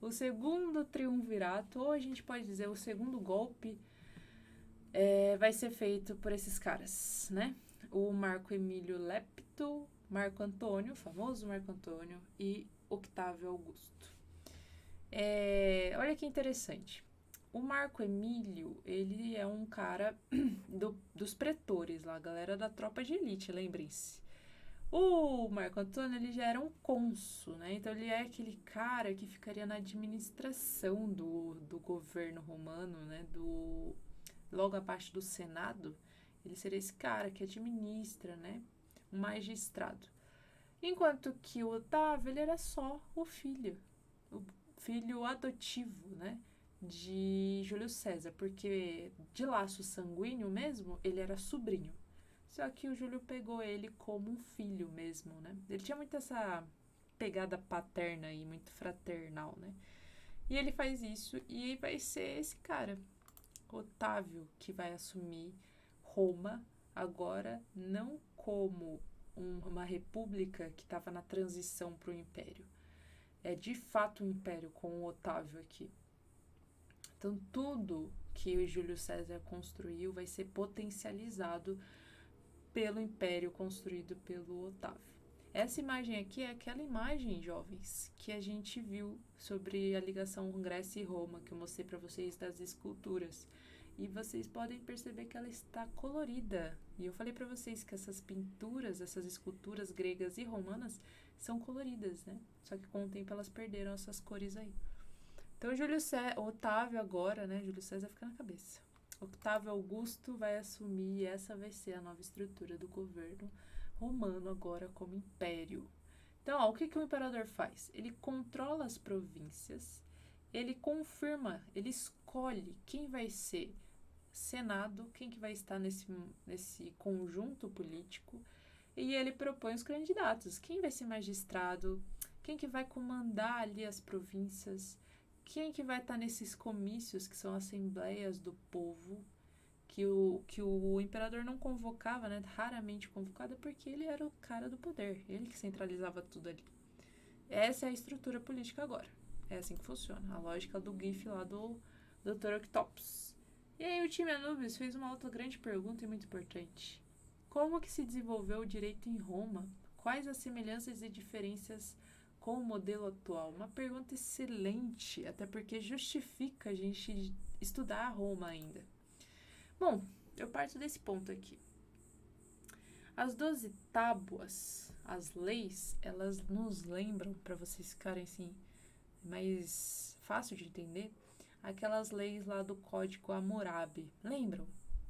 O segundo triunvirato, ou a gente pode dizer o segundo golpe, vai ser feito por esses caras, né? O Marco Emílio Lepto, Marco Antônio, o famoso Marco Antônio, e Octávio Augusto. Olha que interessante. O Marco Emílio, ele é um cara dos pretores lá, a galera da tropa de elite, lembrem-se. O Marco Antônio, ele já era um cônsul, né? Então, ele é aquele cara que ficaria na administração do governo romano, né? Logo abaixo do Senado, ele seria esse cara que administra, né? Um magistrado. Enquanto que o Otávio, ele era só o filho adotivo, né? De Júlio César, porque de laço sanguíneo mesmo, ele era sobrinho. Só que o Júlio pegou ele como um filho mesmo, né? Ele tinha muito essa pegada paterna e muito fraternal, né? E ele faz isso e vai ser esse cara, Otávio, que vai assumir Roma agora não como uma república que estava na transição para o império. É de fato um império com o Otávio aqui. Então, tudo que o Júlio César construiu vai ser potencializado pelo império construído pelo Otávio. Essa imagem aqui é aquela imagem, jovens, que a gente viu sobre a ligação Grécia e Roma, que eu mostrei para vocês das esculturas. E vocês podem perceber que ela está colorida. E eu falei para vocês que essas pinturas, essas esculturas gregas e romanas são coloridas, né? Só que com o tempo elas perderam essas cores aí. Então, Otávio agora, né? Júlio César fica na cabeça. Octávio Augusto vai assumir e essa vai ser a nova estrutura do governo romano agora como império. Então, o que o imperador faz? Ele controla as províncias, ele confirma, ele escolhe quem vai ser Senado, quem que vai estar nesse conjunto político, e ele propõe os candidatos, quem vai ser magistrado, quem que vai comandar ali as províncias, quem que vai estar nesses comícios, que são assembleias do povo, que o imperador não convocava, né, raramente convocado, porque ele era o cara do poder, ele que centralizava tudo ali. Essa é a estrutura política agora. É assim que funciona. A lógica do GIF lá do Dr. Octopus. E aí o time Anubis fez uma outra grande pergunta e muito importante. Como que se desenvolveu o direito em Roma? Quais as semelhanças e diferenças com o modelo atual? Uma pergunta excelente, até porque justifica a gente estudar Roma ainda. Bom, eu parto desse ponto aqui. As 12 tábuas, as leis, elas nos lembram, para vocês ficarem assim, mais fácil de entender, aquelas leis lá do Código Hammurabi. Lembram?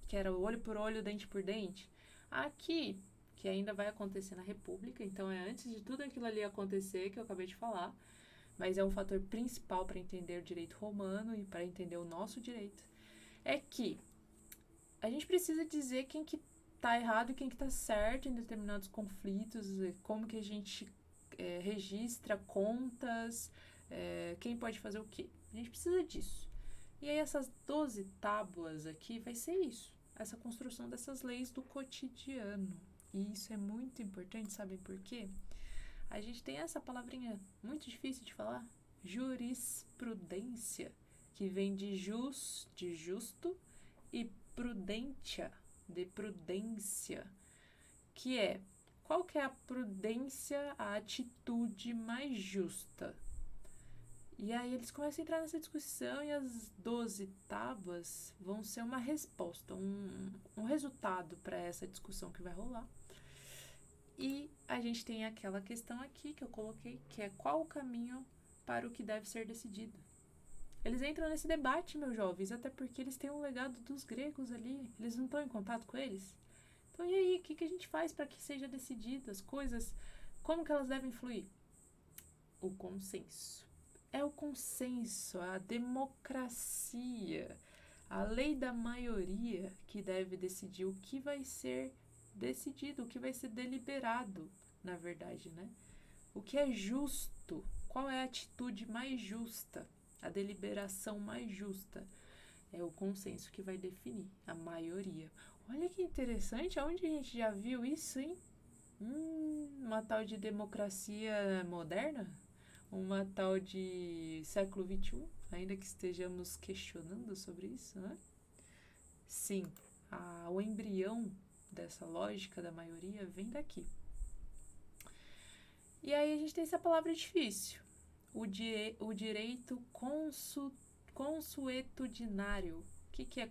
Que era olho por olho, dente por dente. Aqui, que ainda vai acontecer na República, então é antes de tudo aquilo ali acontecer que eu acabei de falar, mas é um fator principal para entender o direito romano e para entender o nosso direito, é que a gente precisa dizer quem que tá errado e quem que tá certo em determinados conflitos, como que a gente registra contas, quem pode fazer o quê. A gente precisa disso. E aí essas 12 tábuas aqui vai ser isso, essa construção dessas leis do cotidiano. E isso é muito importante, sabem por quê? A gente tem essa palavrinha muito difícil de falar, jurisprudência, que vem de justo, e prudentia, de prudência, que é, qual que é a prudência, a atitude mais justa? E aí eles começam a entrar nessa discussão e as 12 tábuas vão ser uma resposta, um resultado para essa discussão que vai rolar. E a gente tem aquela questão aqui que eu coloquei, que é qual o caminho para o que deve ser decidido. Eles entram nesse debate, meus jovens, até porque eles têm um legado dos gregos ali, eles não estão em contato com eles. Então, e aí, o que a gente faz para que seja decidido as coisas? Como que elas devem fluir? O consenso. É o consenso, a democracia, a lei da maioria que deve decidir o que vai ser decidido, o que vai ser deliberado, na verdade, né? O que é justo? Qual é a atitude mais justa? A deliberação mais justa é o consenso que vai definir, a maioria. Olha que interessante, aonde a gente já viu isso, hein? Uma tal de democracia moderna? Uma tal de século XXI? Ainda que estejamos questionando sobre isso, né? Sim, o embrião dessa lógica da maioria vem daqui. E aí a gente tem essa palavra difícil. O direito consuetudinário. O que é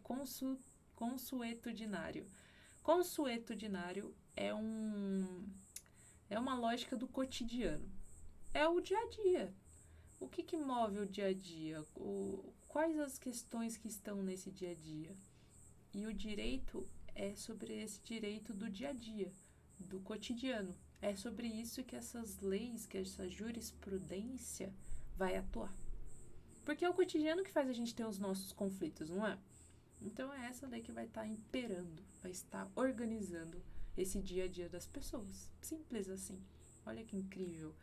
consuetudinário? Consuetudinário é uma lógica do cotidiano. É o dia a dia. O que move o dia a dia? Quais as questões que estão nesse dia a dia? E o direito é sobre esse direito do dia a dia, do cotidiano. É sobre isso que essas leis, que essa jurisprudência vai atuar. Porque é o cotidiano que faz a gente ter os nossos conflitos, não é? Então é essa lei que vai estar imperando, vai estar organizando esse dia a dia das pessoas. Simples assim. Olha que incrível.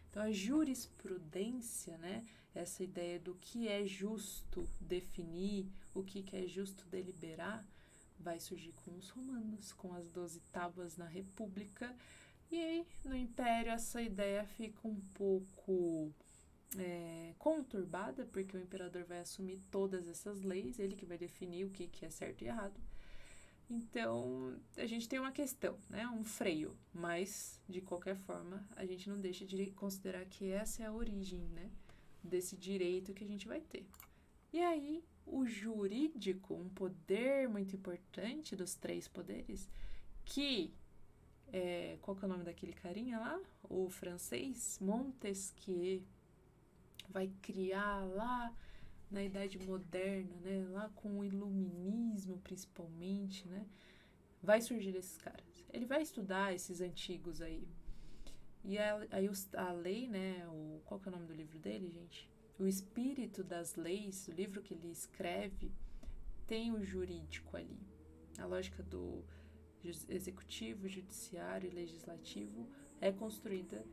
Então a jurisprudência, né? Essa ideia do que é justo definir, o que é justo deliberar, vai surgir com os romanos, com as 12 tábuas na República. E aí, no Império, essa ideia fica um pouco conturbada, porque o imperador vai assumir todas essas leis, ele que vai definir o que é certo e errado. Então, a gente tem uma questão, né? Um freio, mas, de qualquer forma, a gente não deixa de considerar que essa é a origem, né? Desse direito que a gente vai ter. E aí, o jurídico, um poder muito importante dos 3 poderes, que qual que é o nome daquele carinha lá? O francês, Montesquieu, vai criar lá na Idade Moderna, né? Lá com o Iluminismo, principalmente, né? Vai surgir esses caras. Ele vai estudar esses antigos aí. E aí a lei, né? Qual que é o nome do livro dele, gente? o espírito das leis, o livro que ele escreve, tem o jurídico ali. A lógica do executivo, judiciário e legislativo é construída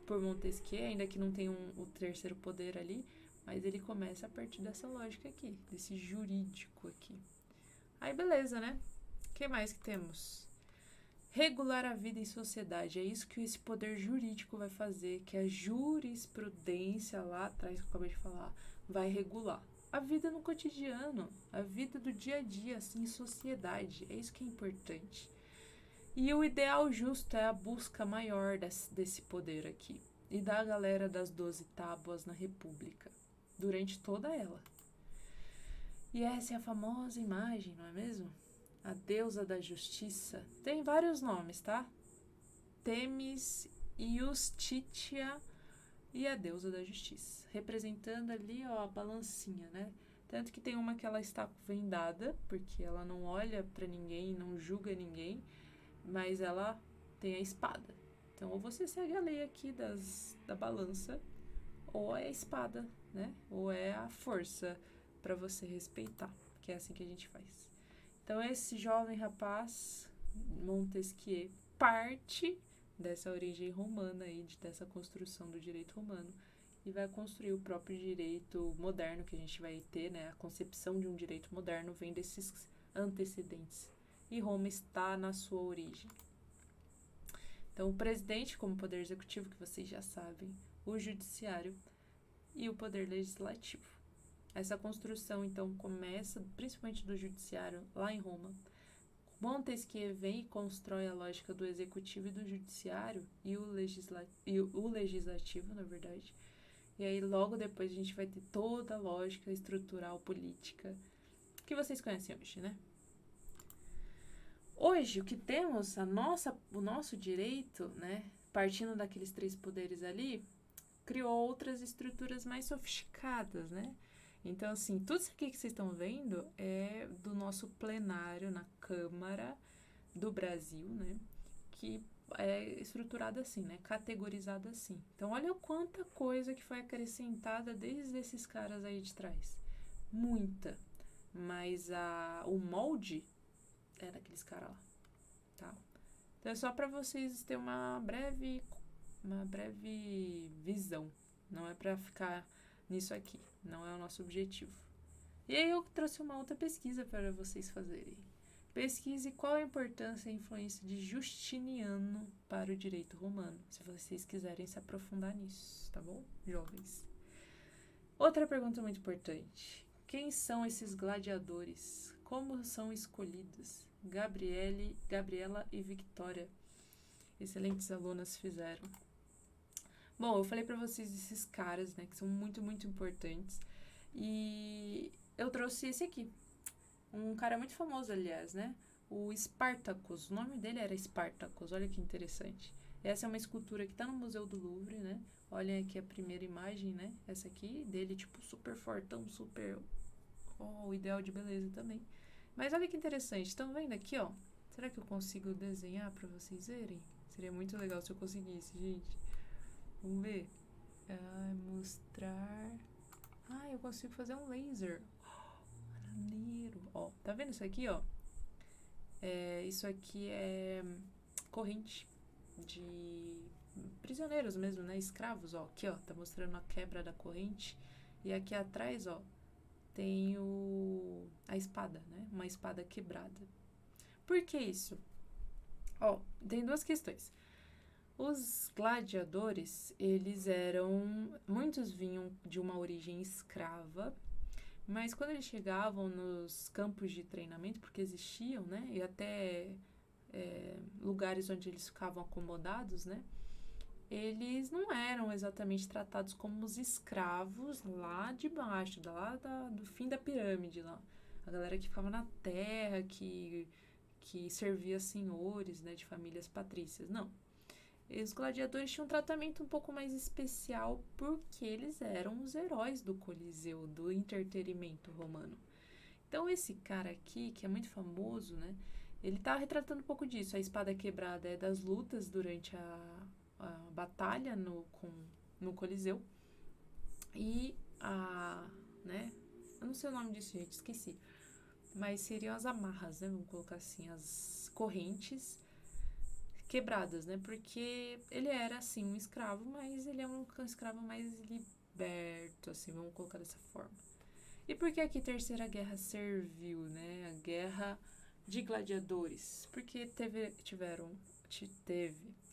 por Montesquieu, ainda que não tenha o terceiro poder ali, mas ele começa a partir dessa lógica aqui, desse jurídico aqui. Aí beleza, né? O que mais que temos? Regular a vida em sociedade. É isso que esse poder jurídico vai fazer, que a jurisprudência lá atrás, que eu acabei de falar, vai regular. A vida no cotidiano, a vida do dia a dia, assim, em sociedade. É isso que é importante. E o ideal justo é a busca maior desse poder aqui. E da galera das 12 tábuas na República, durante toda ela. E essa é a famosa imagem, não é mesmo? A deusa da justiça. Tem vários nomes, tá? Themis, Justitia e a deusa da justiça. Representando ali, ó, a balancinha, né? Tanto que tem uma que ela está vendada, porque ela não olha pra ninguém, não julga ninguém, mas ela tem a espada. Então, ou você segue a lei aqui da balança, ou é a espada, né? Ou é a força para você respeitar, que é assim que a gente faz. Então, esse jovem rapaz, Montesquieu, parte dessa origem romana aí, dessa construção do direito romano, e vai construir o próprio direito moderno que a gente vai ter, né? A concepção de um direito moderno vem desses antecedentes. E Roma está na sua origem. Então, o presidente, como poder executivo, que vocês já sabem, o judiciário e o poder legislativo. Essa construção, então, começa principalmente do judiciário lá em Roma. Montesquieu vem e constrói a lógica do executivo e do judiciário e o legislativo, na verdade. E aí, logo depois, a gente vai ter toda a lógica estrutural política que vocês conhecem hoje, né? Hoje, o que temos, o nosso direito, né, partindo daqueles 3 poderes ali, criou outras estruturas mais sofisticadas, né? Então, assim, tudo isso aqui que vocês estão vendo é do nosso plenário na Câmara do Brasil, né? Que é estruturado assim, né? Categorizado assim. Então, olha quanta coisa que foi acrescentada desde esses caras aí de trás. Muita. Mas o molde é daqueles caras lá, tá? Então, é só para vocês terem uma breve visão. Não é para ficar nisso aqui. Não é o nosso objetivo. E aí eu trouxe uma outra pesquisa para vocês fazerem. Pesquise qual a importância e a influência de Justiniano para o direito romano, se vocês quiserem se aprofundar nisso, tá bom, jovens? Outra pergunta muito importante. Quem são esses gladiadores? Como são escolhidos? Gabriela e Victoria. Excelentes alunas fizeram. Bom, eu falei pra vocês desses caras, né, que são muito, muito importantes. E eu trouxe esse aqui. Um cara muito famoso, aliás, né? O Spartacus. O nome dele era Spartacus. Olha que interessante. Essa é uma escultura que tá no Museu do Louvre, né? Olha aqui a primeira imagem, né? Essa aqui, dele, tipo, super fortão, super... Oh, o ideal de beleza também. Mas olha que interessante. Estão vendo aqui, ó? Será que eu consigo desenhar pra vocês verem? Seria muito legal se eu conseguisse, gente. Vamos ver. Mostrar. Eu consigo fazer um laser. Maneiro. Ó, tá vendo isso aqui, ó? Isso aqui é corrente de prisioneiros mesmo, né? Escravos, ó. Aqui, ó, tá mostrando a quebra da corrente. E aqui atrás, ó, tem a espada, né? Uma espada quebrada. Por que isso? Ó, tem 2 questões. Os gladiadores, muitos vinham de uma origem escrava, mas quando eles chegavam nos campos de treinamento, porque existiam, né, e até lugares onde eles ficavam acomodados, né, eles não eram exatamente tratados como os escravos lá de baixo, do fim da pirâmide lá. A galera que ficava na terra, que servia senhores, né, de famílias patrícias, não. Os gladiadores tinham um tratamento um pouco mais especial porque eles eram os heróis do Coliseu, do entretenimento romano. Então, esse cara aqui, que é muito famoso, né? Ele tá retratando um pouco disso. A espada quebrada é das lutas durante a batalha no Coliseu. E né? Eu não sei o nome disso, gente, esqueci. Mas seriam as amarras, né? Vamos colocar assim, as correntes quebradas, né? Porque ele era, assim, um escravo, mas ele é um escravo mais liberto, assim, vamos colocar dessa forma. E por que aqui Terceira Guerra Servil, né? A guerra de gladiadores? Porque teve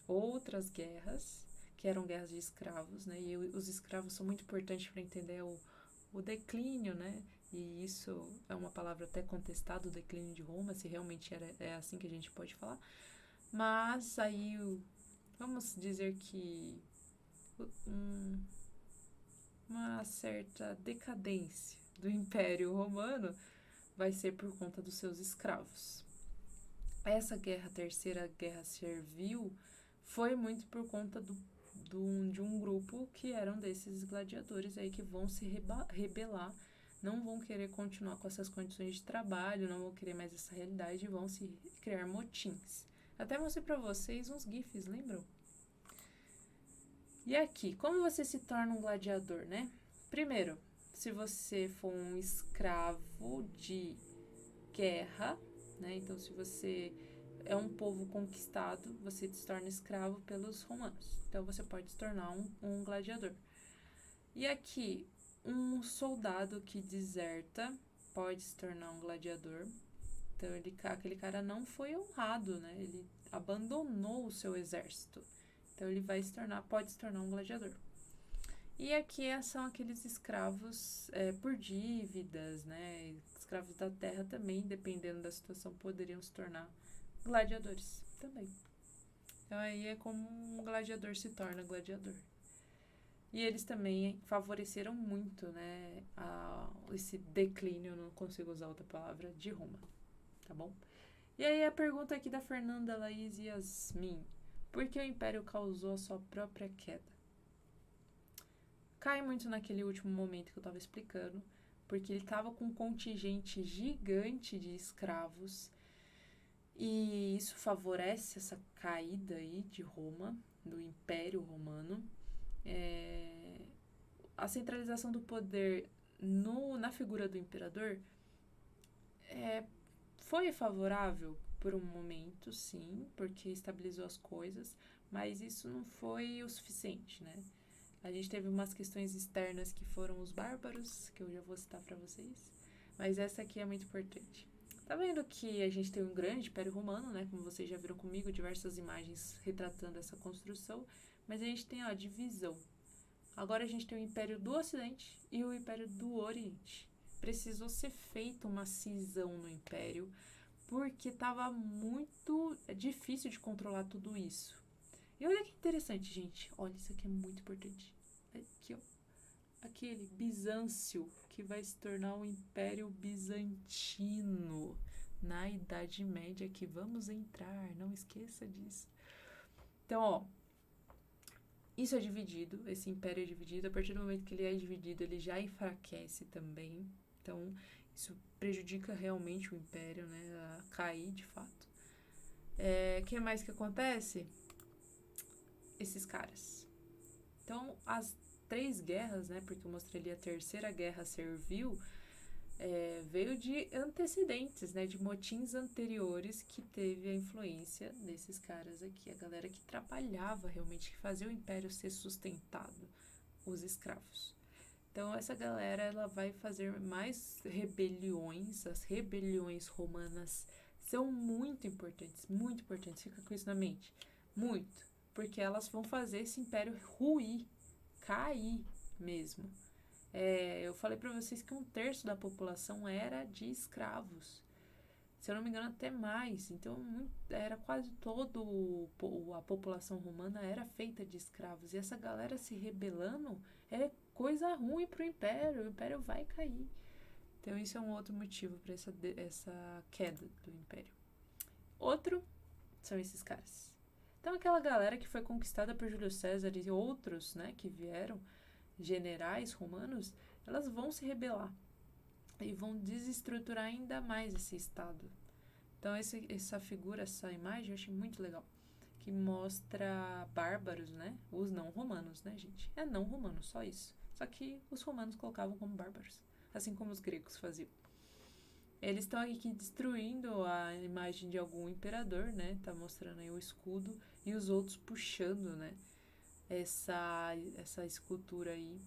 outras guerras, que eram guerras de escravos, né? E os escravos são muito importantes para entender o declínio, né? E isso é uma palavra até contestada, o declínio de Roma, se realmente é assim que a gente pode falar. Mas aí, vamos dizer que uma certa decadência do Império Romano vai ser por conta dos seus escravos. Essa guerra, Terceira Guerra Servil, foi muito por conta de um grupo que eram desses gladiadores aí que vão se rebelar, não vão querer continuar com essas condições de trabalho, não vão querer mais essa realidade e vão se criar motins. Até mostrei pra vocês uns gifs, lembram? E aqui, como você se torna um gladiador, né? Primeiro, se você for um escravo de guerra, né? Então, se você é um povo conquistado, você se torna escravo pelos romanos. Então, você pode se tornar um gladiador. E aqui, um soldado que deserta pode se tornar um gladiador. Então, aquele cara não foi honrado, né? Ele abandonou o seu exército. Então, ele pode se tornar um gladiador. E aqui são aqueles escravos por dívidas, né? Escravos da terra também, dependendo da situação, poderiam se tornar gladiadores também. Então, aí é como um gladiador se torna gladiador. E eles também favoreceram muito, né, esse declínio, não consigo usar outra palavra, de Roma, tá bom? E aí a pergunta aqui da Fernanda Laís Yasmin. Por que o Império causou a sua própria queda? Cai muito naquele último momento que eu estava explicando, porque ele estava com um contingente gigante de escravos e isso favorece essa caída aí de Roma, do Império Romano. A centralização do poder na figura do imperador foi favorável por um momento, sim, porque estabilizou as coisas, mas isso não foi o suficiente, né? A gente teve umas questões externas que foram os bárbaros, que eu já vou citar para vocês, mas essa aqui é muito importante. Tá vendo que a gente tem um grande Império Romano, né? Como vocês já viram comigo, diversas imagens retratando essa construção, mas a gente tem a divisão. Agora a gente tem o Império do Ocidente e o Império do Oriente. Precisou ser feita uma cisão no Império, porque estava muito difícil de controlar tudo isso. E olha que interessante, gente. Olha, isso aqui é muito importante. Aqui, ó. Aquele Bizâncio, que vai se tornar o Império Bizantino na Idade Média, que vamos entrar. Não esqueça disso. Então, ó. Isso é dividido, esse império é dividido. A partir do momento que ele é dividido, ele já enfraquece também. Então, isso prejudica realmente o império, né, a cair de fato. O que mais que acontece? Esses caras. Então, as 3 guerras, né, porque eu mostrei ali a Terceira Guerra Servil, veio de antecedentes, né, de motins anteriores que teve a influência desses caras aqui, a galera que trabalhava realmente, que fazia o império ser sustentado, os escravos. Então, essa galera, ela vai fazer mais rebeliões. As rebeliões romanas são muito importantes, fica com isso na mente, muito, porque elas vão fazer esse império ruir, cair mesmo. Eu falei pra vocês que 1/3 da população era de escravos. Se eu não me engano, até mais. Então, era quase a população romana era feita de escravos. E essa galera se rebelando é coisa ruim pro Império. O Império vai cair. Então, isso é um outro motivo para essa queda do Império. Outro são esses caras. Então, aquela galera que foi conquistada por Júlio César e outros, né, que vieram, generais romanos, elas vão se rebelar e vão desestruturar ainda mais esse estado. Então essa figura, essa imagem eu achei muito legal, que mostra bárbaros, né? Os não romanos, né, gente? Não romanos, só isso. Só que os romanos colocavam como bárbaros, assim como os gregos faziam. Eles estão aqui destruindo a imagem de algum imperador, né? Tá mostrando aí o escudo e os outros puxando, né? Essa escultura aí,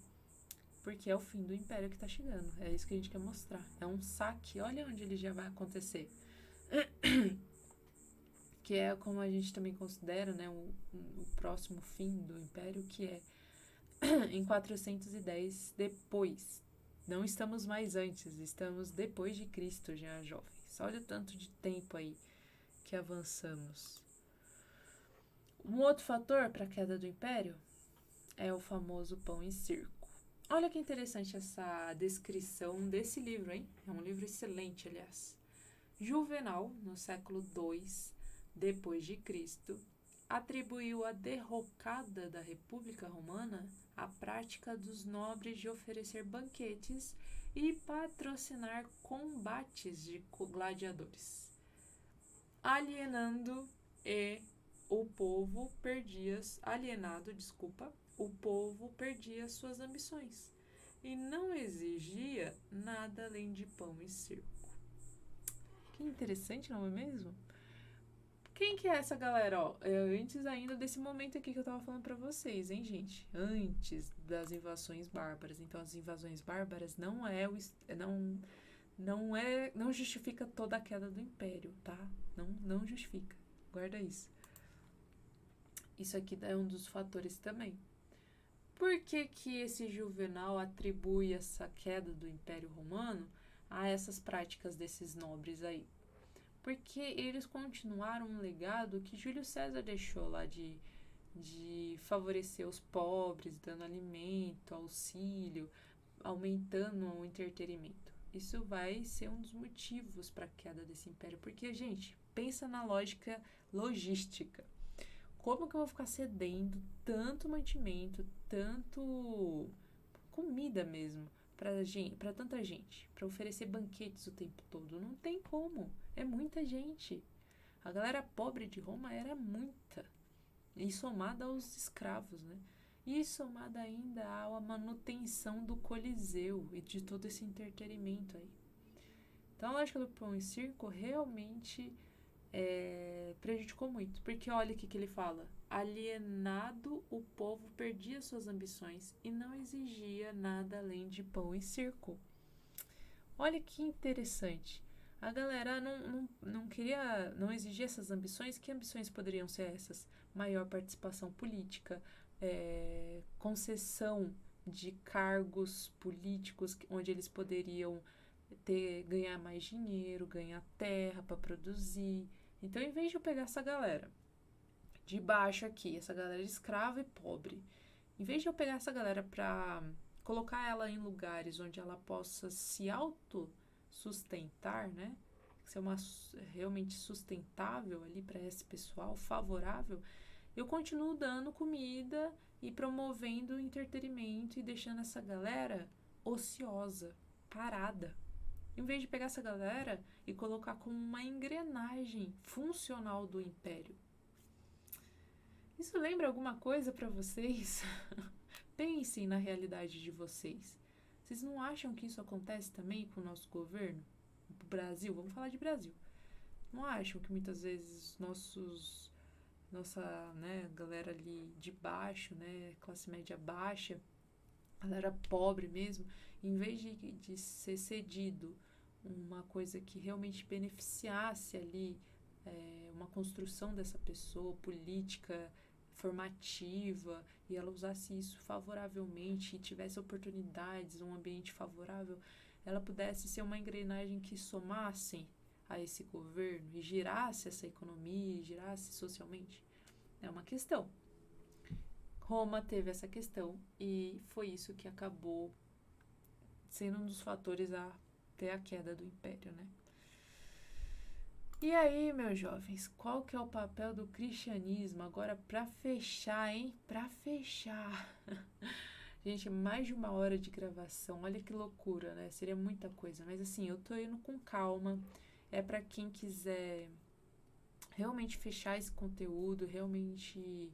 porque é o fim do império que tá chegando. É isso que a gente quer mostrar. É um saque. Olha onde ele já vai acontecer. Que é como a gente também considera, né? O próximo fim do império, que é em 410 depois. Não estamos mais antes, estamos depois de Cristo já, jovens. Olha o tanto de tempo aí que avançamos. Um outro fator para a queda do império é o famoso pão e circo. Olha que interessante essa descrição desse livro, hein? É um livro excelente, aliás. Juvenal, no século II depois de Cristo, atribuiu a derrocada da República Romana à prática dos nobres de oferecer banquetes e patrocinar combates de gladiadores, alienado o povo perdia suas ambições e não exigia nada além de pão e circo. Que interessante, não é mesmo? Quem que é essa galera? Ó, antes ainda desse momento aqui que eu tava falando pra vocês, hein, gente? Antes das invasões bárbaras. Então, as invasões bárbaras não justifica toda a queda do império, tá? Não justifica. Guarda isso. Isso aqui é um dos fatores também. Por que que esse Juvenal atribui essa queda do Império Romano a essas práticas desses nobres aí? Porque eles continuaram um legado que Júlio César deixou lá de favorecer os pobres, dando alimento, auxílio, aumentando o entretenimento. Isso vai ser um dos motivos para a queda desse império. Porque, gente, pensa na lógica logística. Como que eu vou ficar cedendo tanto mantimento, tanto comida mesmo, para tanta gente, para oferecer banquetes o tempo todo? Não tem como. É muita gente. A galera pobre de Roma era muita. E somada aos escravos, né? E somada ainda à manutenção do Coliseu e de todo esse entretenimento aí. Então, a lógica do pão e circo realmente prejudicou muito. Porque olha o que ele fala. Alienado, o povo perdia suas ambições e não exigia nada além de pão e circo. Olha que interessante. A galera não exigia essas ambições. Que ambições poderiam ser essas? Maior participação política, concessão de cargos políticos onde eles poderiam ganhar mais dinheiro, ganhar terra para produzir. Então, em vez de eu pegar essa galera de baixo aqui, essa galera escrava e pobre, em vez de eu pegar essa galera para colocar ela em lugares onde ela possa se autossustentar, né? Ser realmente sustentável ali para esse pessoal, favorável, eu continuo dando comida e promovendo entretenimento e deixando essa galera ociosa, parada. Em vez de pegar essa galera e colocar como uma engrenagem funcional do império. Isso lembra alguma coisa para vocês? Pensem na realidade de vocês. Vocês não acham que isso acontece também com o nosso governo? O Brasil, vamos falar de Brasil. Não acham que muitas vezes nossa, né, galera ali de baixo, né, classe média baixa, galera pobre mesmo, em vez de ser cedido uma coisa que realmente beneficiasse ali uma construção dessa pessoa, política, formativa, e ela usasse isso favoravelmente e tivesse oportunidades, um ambiente favorável, ela pudesse ser uma engrenagem que somasse a esse governo e girasse essa economia, girasse socialmente. É uma questão. Roma teve essa questão e foi isso que acabou sendo um dos fatores a ter a queda do império, né? E aí, meus jovens, qual que é o papel do cristianismo? Agora, pra fechar, hein? Pra fechar. Gente, mais de 1 hora de gravação, olha que loucura, né? Seria muita coisa, mas assim, eu tô indo com calma. É pra quem quiser realmente fechar esse conteúdo, realmente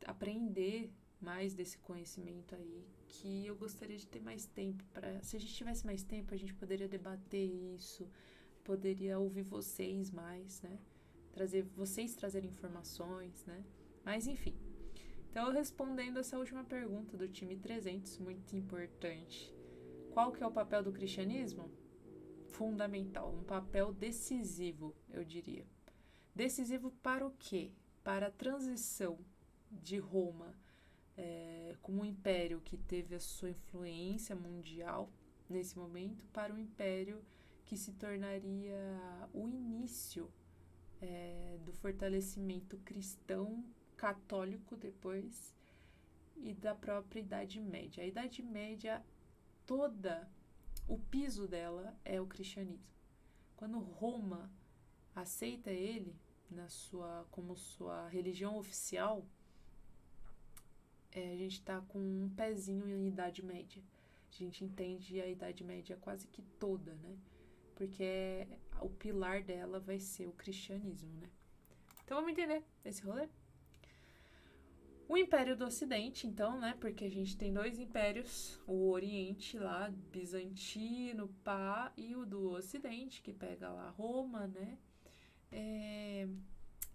aprender mais desse conhecimento aí, que eu gostaria de ter mais tempo para... Se a gente tivesse mais tempo, a gente poderia debater isso, poderia ouvir vocês mais, né? Vocês trazerem informações, né? Mas, enfim. Então, respondendo essa última pergunta do time 300, muito importante. Qual que é o papel do cristianismo? Fundamental, um papel decisivo, eu diria. Decisivo para o quê? Para a transição de Roma como um império que teve a sua influência mundial nesse momento, para um império que se tornaria o início do fortalecimento cristão católico depois e da própria Idade Média. A Idade Média, toda o piso dela é o cristianismo. Quando Roma aceita ele como sua religião oficial, a gente está com um pezinho em Idade Média. A gente entende a Idade Média quase que toda, né? Porque o pilar dela vai ser o cristianismo, né? Então vamos entender esse rolê? O Império do Ocidente, então, né? Porque a gente tem 2 impérios, o Oriente lá, bizantino, pá, e o do Ocidente, que pega lá Roma, né?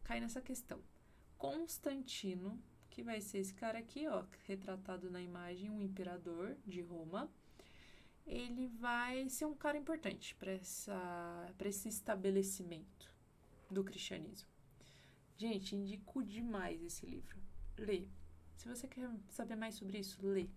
Cai nessa questão. Constantino, que vai ser esse cara aqui, ó, retratado na imagem, um imperador de Roma, ele vai ser um cara importante para esse estabelecimento do cristianismo. Gente, indico demais esse livro. Lê. Se você quer saber mais sobre isso, lê.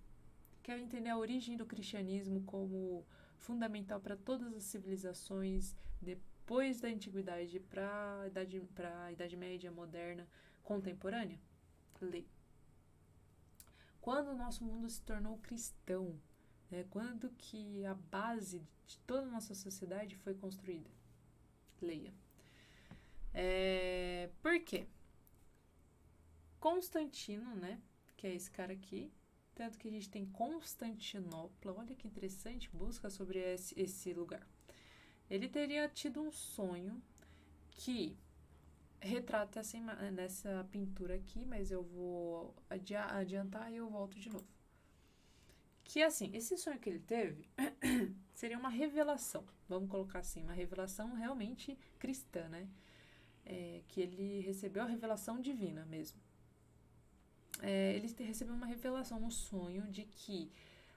Quer entender a origem do cristianismo como fundamental para todas as civilizações, depois da antiguidade para a Idade Média, moderna, contemporânea? Lê. Quando o nosso mundo se tornou cristão, né? Quando que a base de toda a nossa sociedade foi construída? Leia. Por quê? Constantino, né? Que é esse cara aqui. Tanto que a gente tem Constantinopla. Olha que interessante, busca sobre esse lugar. Ele teria tido um sonho que retrata nessa pintura aqui, mas eu vou adiantar e eu volto de novo. Que assim, esse sonho que ele teve seria uma revelação, vamos colocar assim, uma revelação realmente cristã, né? Que ele recebeu a revelação divina mesmo. Ele recebeu uma revelação, um sonho de que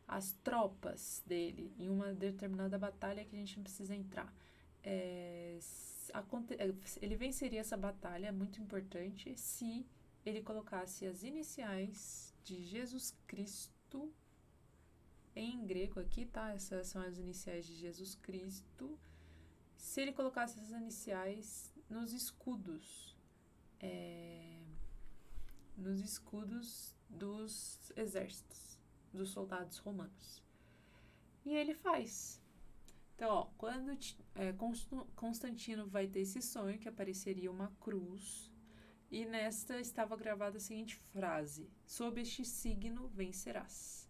as tropas dele, em uma determinada batalha que a gente não precisa entrar, ele venceria essa batalha, muito importante, se ele colocasse as iniciais de Jesus Cristo em grego aqui, tá? Essas são as iniciais de Jesus Cristo. Se ele colocasse essas iniciais nos escudos dos exércitos, dos soldados romanos. E ele faz. Então, ó, quando Constantino vai ter esse sonho, que apareceria uma cruz, e nesta estava gravada a seguinte frase: sob este signo vencerás.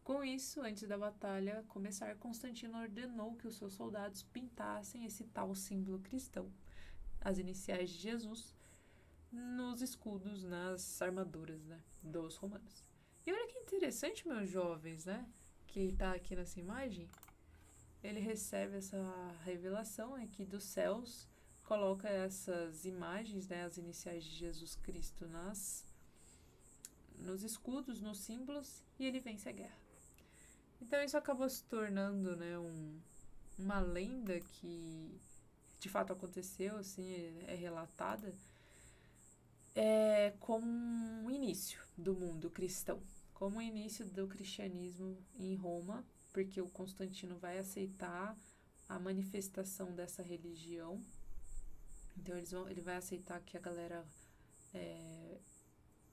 Com isso, antes da batalha começar, Constantino ordenou que os seus soldados pintassem esse tal símbolo cristão, as iniciais de Jesus, nos escudos, nas armaduras, né, dos romanos. E olha que interessante, meus jovens, né, que está aqui nessa imagem. Ele recebe essa revelação aqui dos céus, coloca essas imagens, né, as iniciais de Jesus Cristo nos escudos, nos símbolos, e ele vence a guerra. Então isso acabou se tornando, né, uma lenda que de fato aconteceu, assim, é relatada, como um início do mundo cristão, como o início do cristianismo em Roma, porque o Constantino vai aceitar a manifestação dessa religião. Então ele vai aceitar que a galera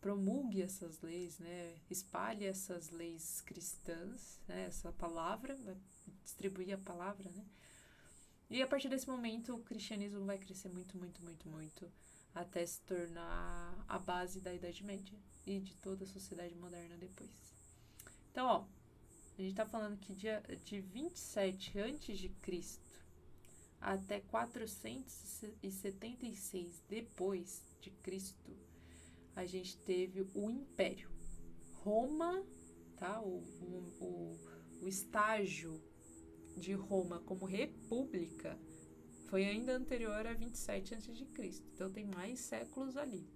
promulgue essas leis, né? Espalhe essas leis cristãs, né? Essa palavra, vai distribuir a palavra, né? E a partir desse momento o cristianismo vai crescer muito, muito, muito, muito, até se tornar a base da Idade Média e de toda a sociedade moderna depois. Então, ó, a gente está falando que de 27 a.C. até 476 depois de Cristo, a gente teve o Império Roma, tá? O estágio de Roma como república foi ainda anterior a 27 a.C. Então tem mais séculos ali.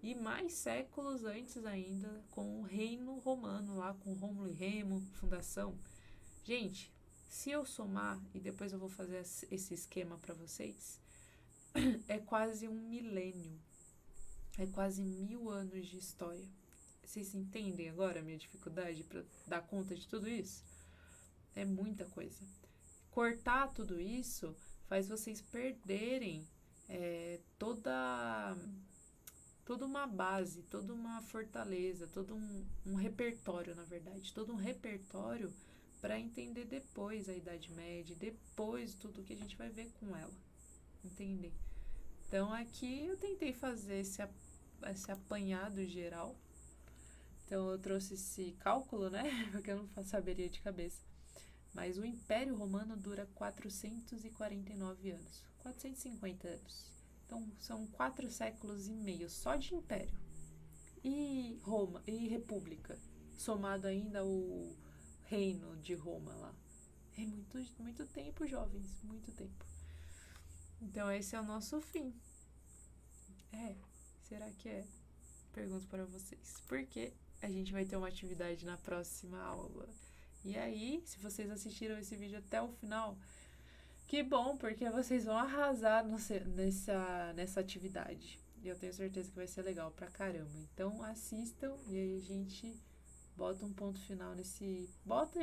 E mais séculos antes ainda com o reino romano lá, com Rômulo e Remo, fundação. Gente, se eu somar, e depois eu vou fazer esse esquema para vocês, é quase um milênio. É quase 1000 anos de história. Vocês entendem agora a minha dificuldade para dar conta de tudo isso? É muita coisa. Cortar tudo isso faz vocês perderem toda uma base, toda uma fortaleza, todo um repertório, na verdade. Todo um repertório para entender depois a Idade Média, depois tudo que a gente vai ver com ela. Entendem? Então aqui eu tentei fazer esse apanhado geral. Então eu trouxe esse cálculo, né? Porque eu não saberia de cabeça. Mas o Império Romano dura 449 anos. 450 anos. Então são 4 séculos e meio só de Império. E Roma, e República. Somado ainda o Reino de Roma lá. É muito tempo, jovens. Muito tempo. Então esse é o nosso fim. Será que é? Pergunto para vocês. Porque a gente vai ter uma atividade na próxima aula. E aí, se vocês assistiram esse vídeo até o final, que bom, porque vocês vão arrasar nessa atividade. E eu tenho certeza que vai ser legal pra caramba. Então assistam e aí a gente bota um ponto final nesse... Bota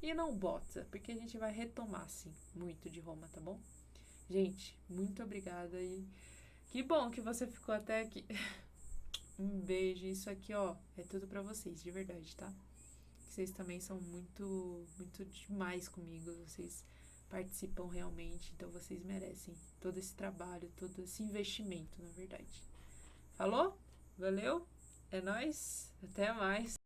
e não bota, porque a gente vai retomar, sim, muito de Roma, tá bom? Gente, muito obrigada e que bom que você ficou até aqui. Um beijo. Isso aqui, ó, é tudo pra vocês, de verdade, tá? Vocês também são muito demais comigo. Vocês participam realmente, então vocês merecem todo esse trabalho, todo esse investimento, na verdade. Falou? Valeu? É nóis? Até mais!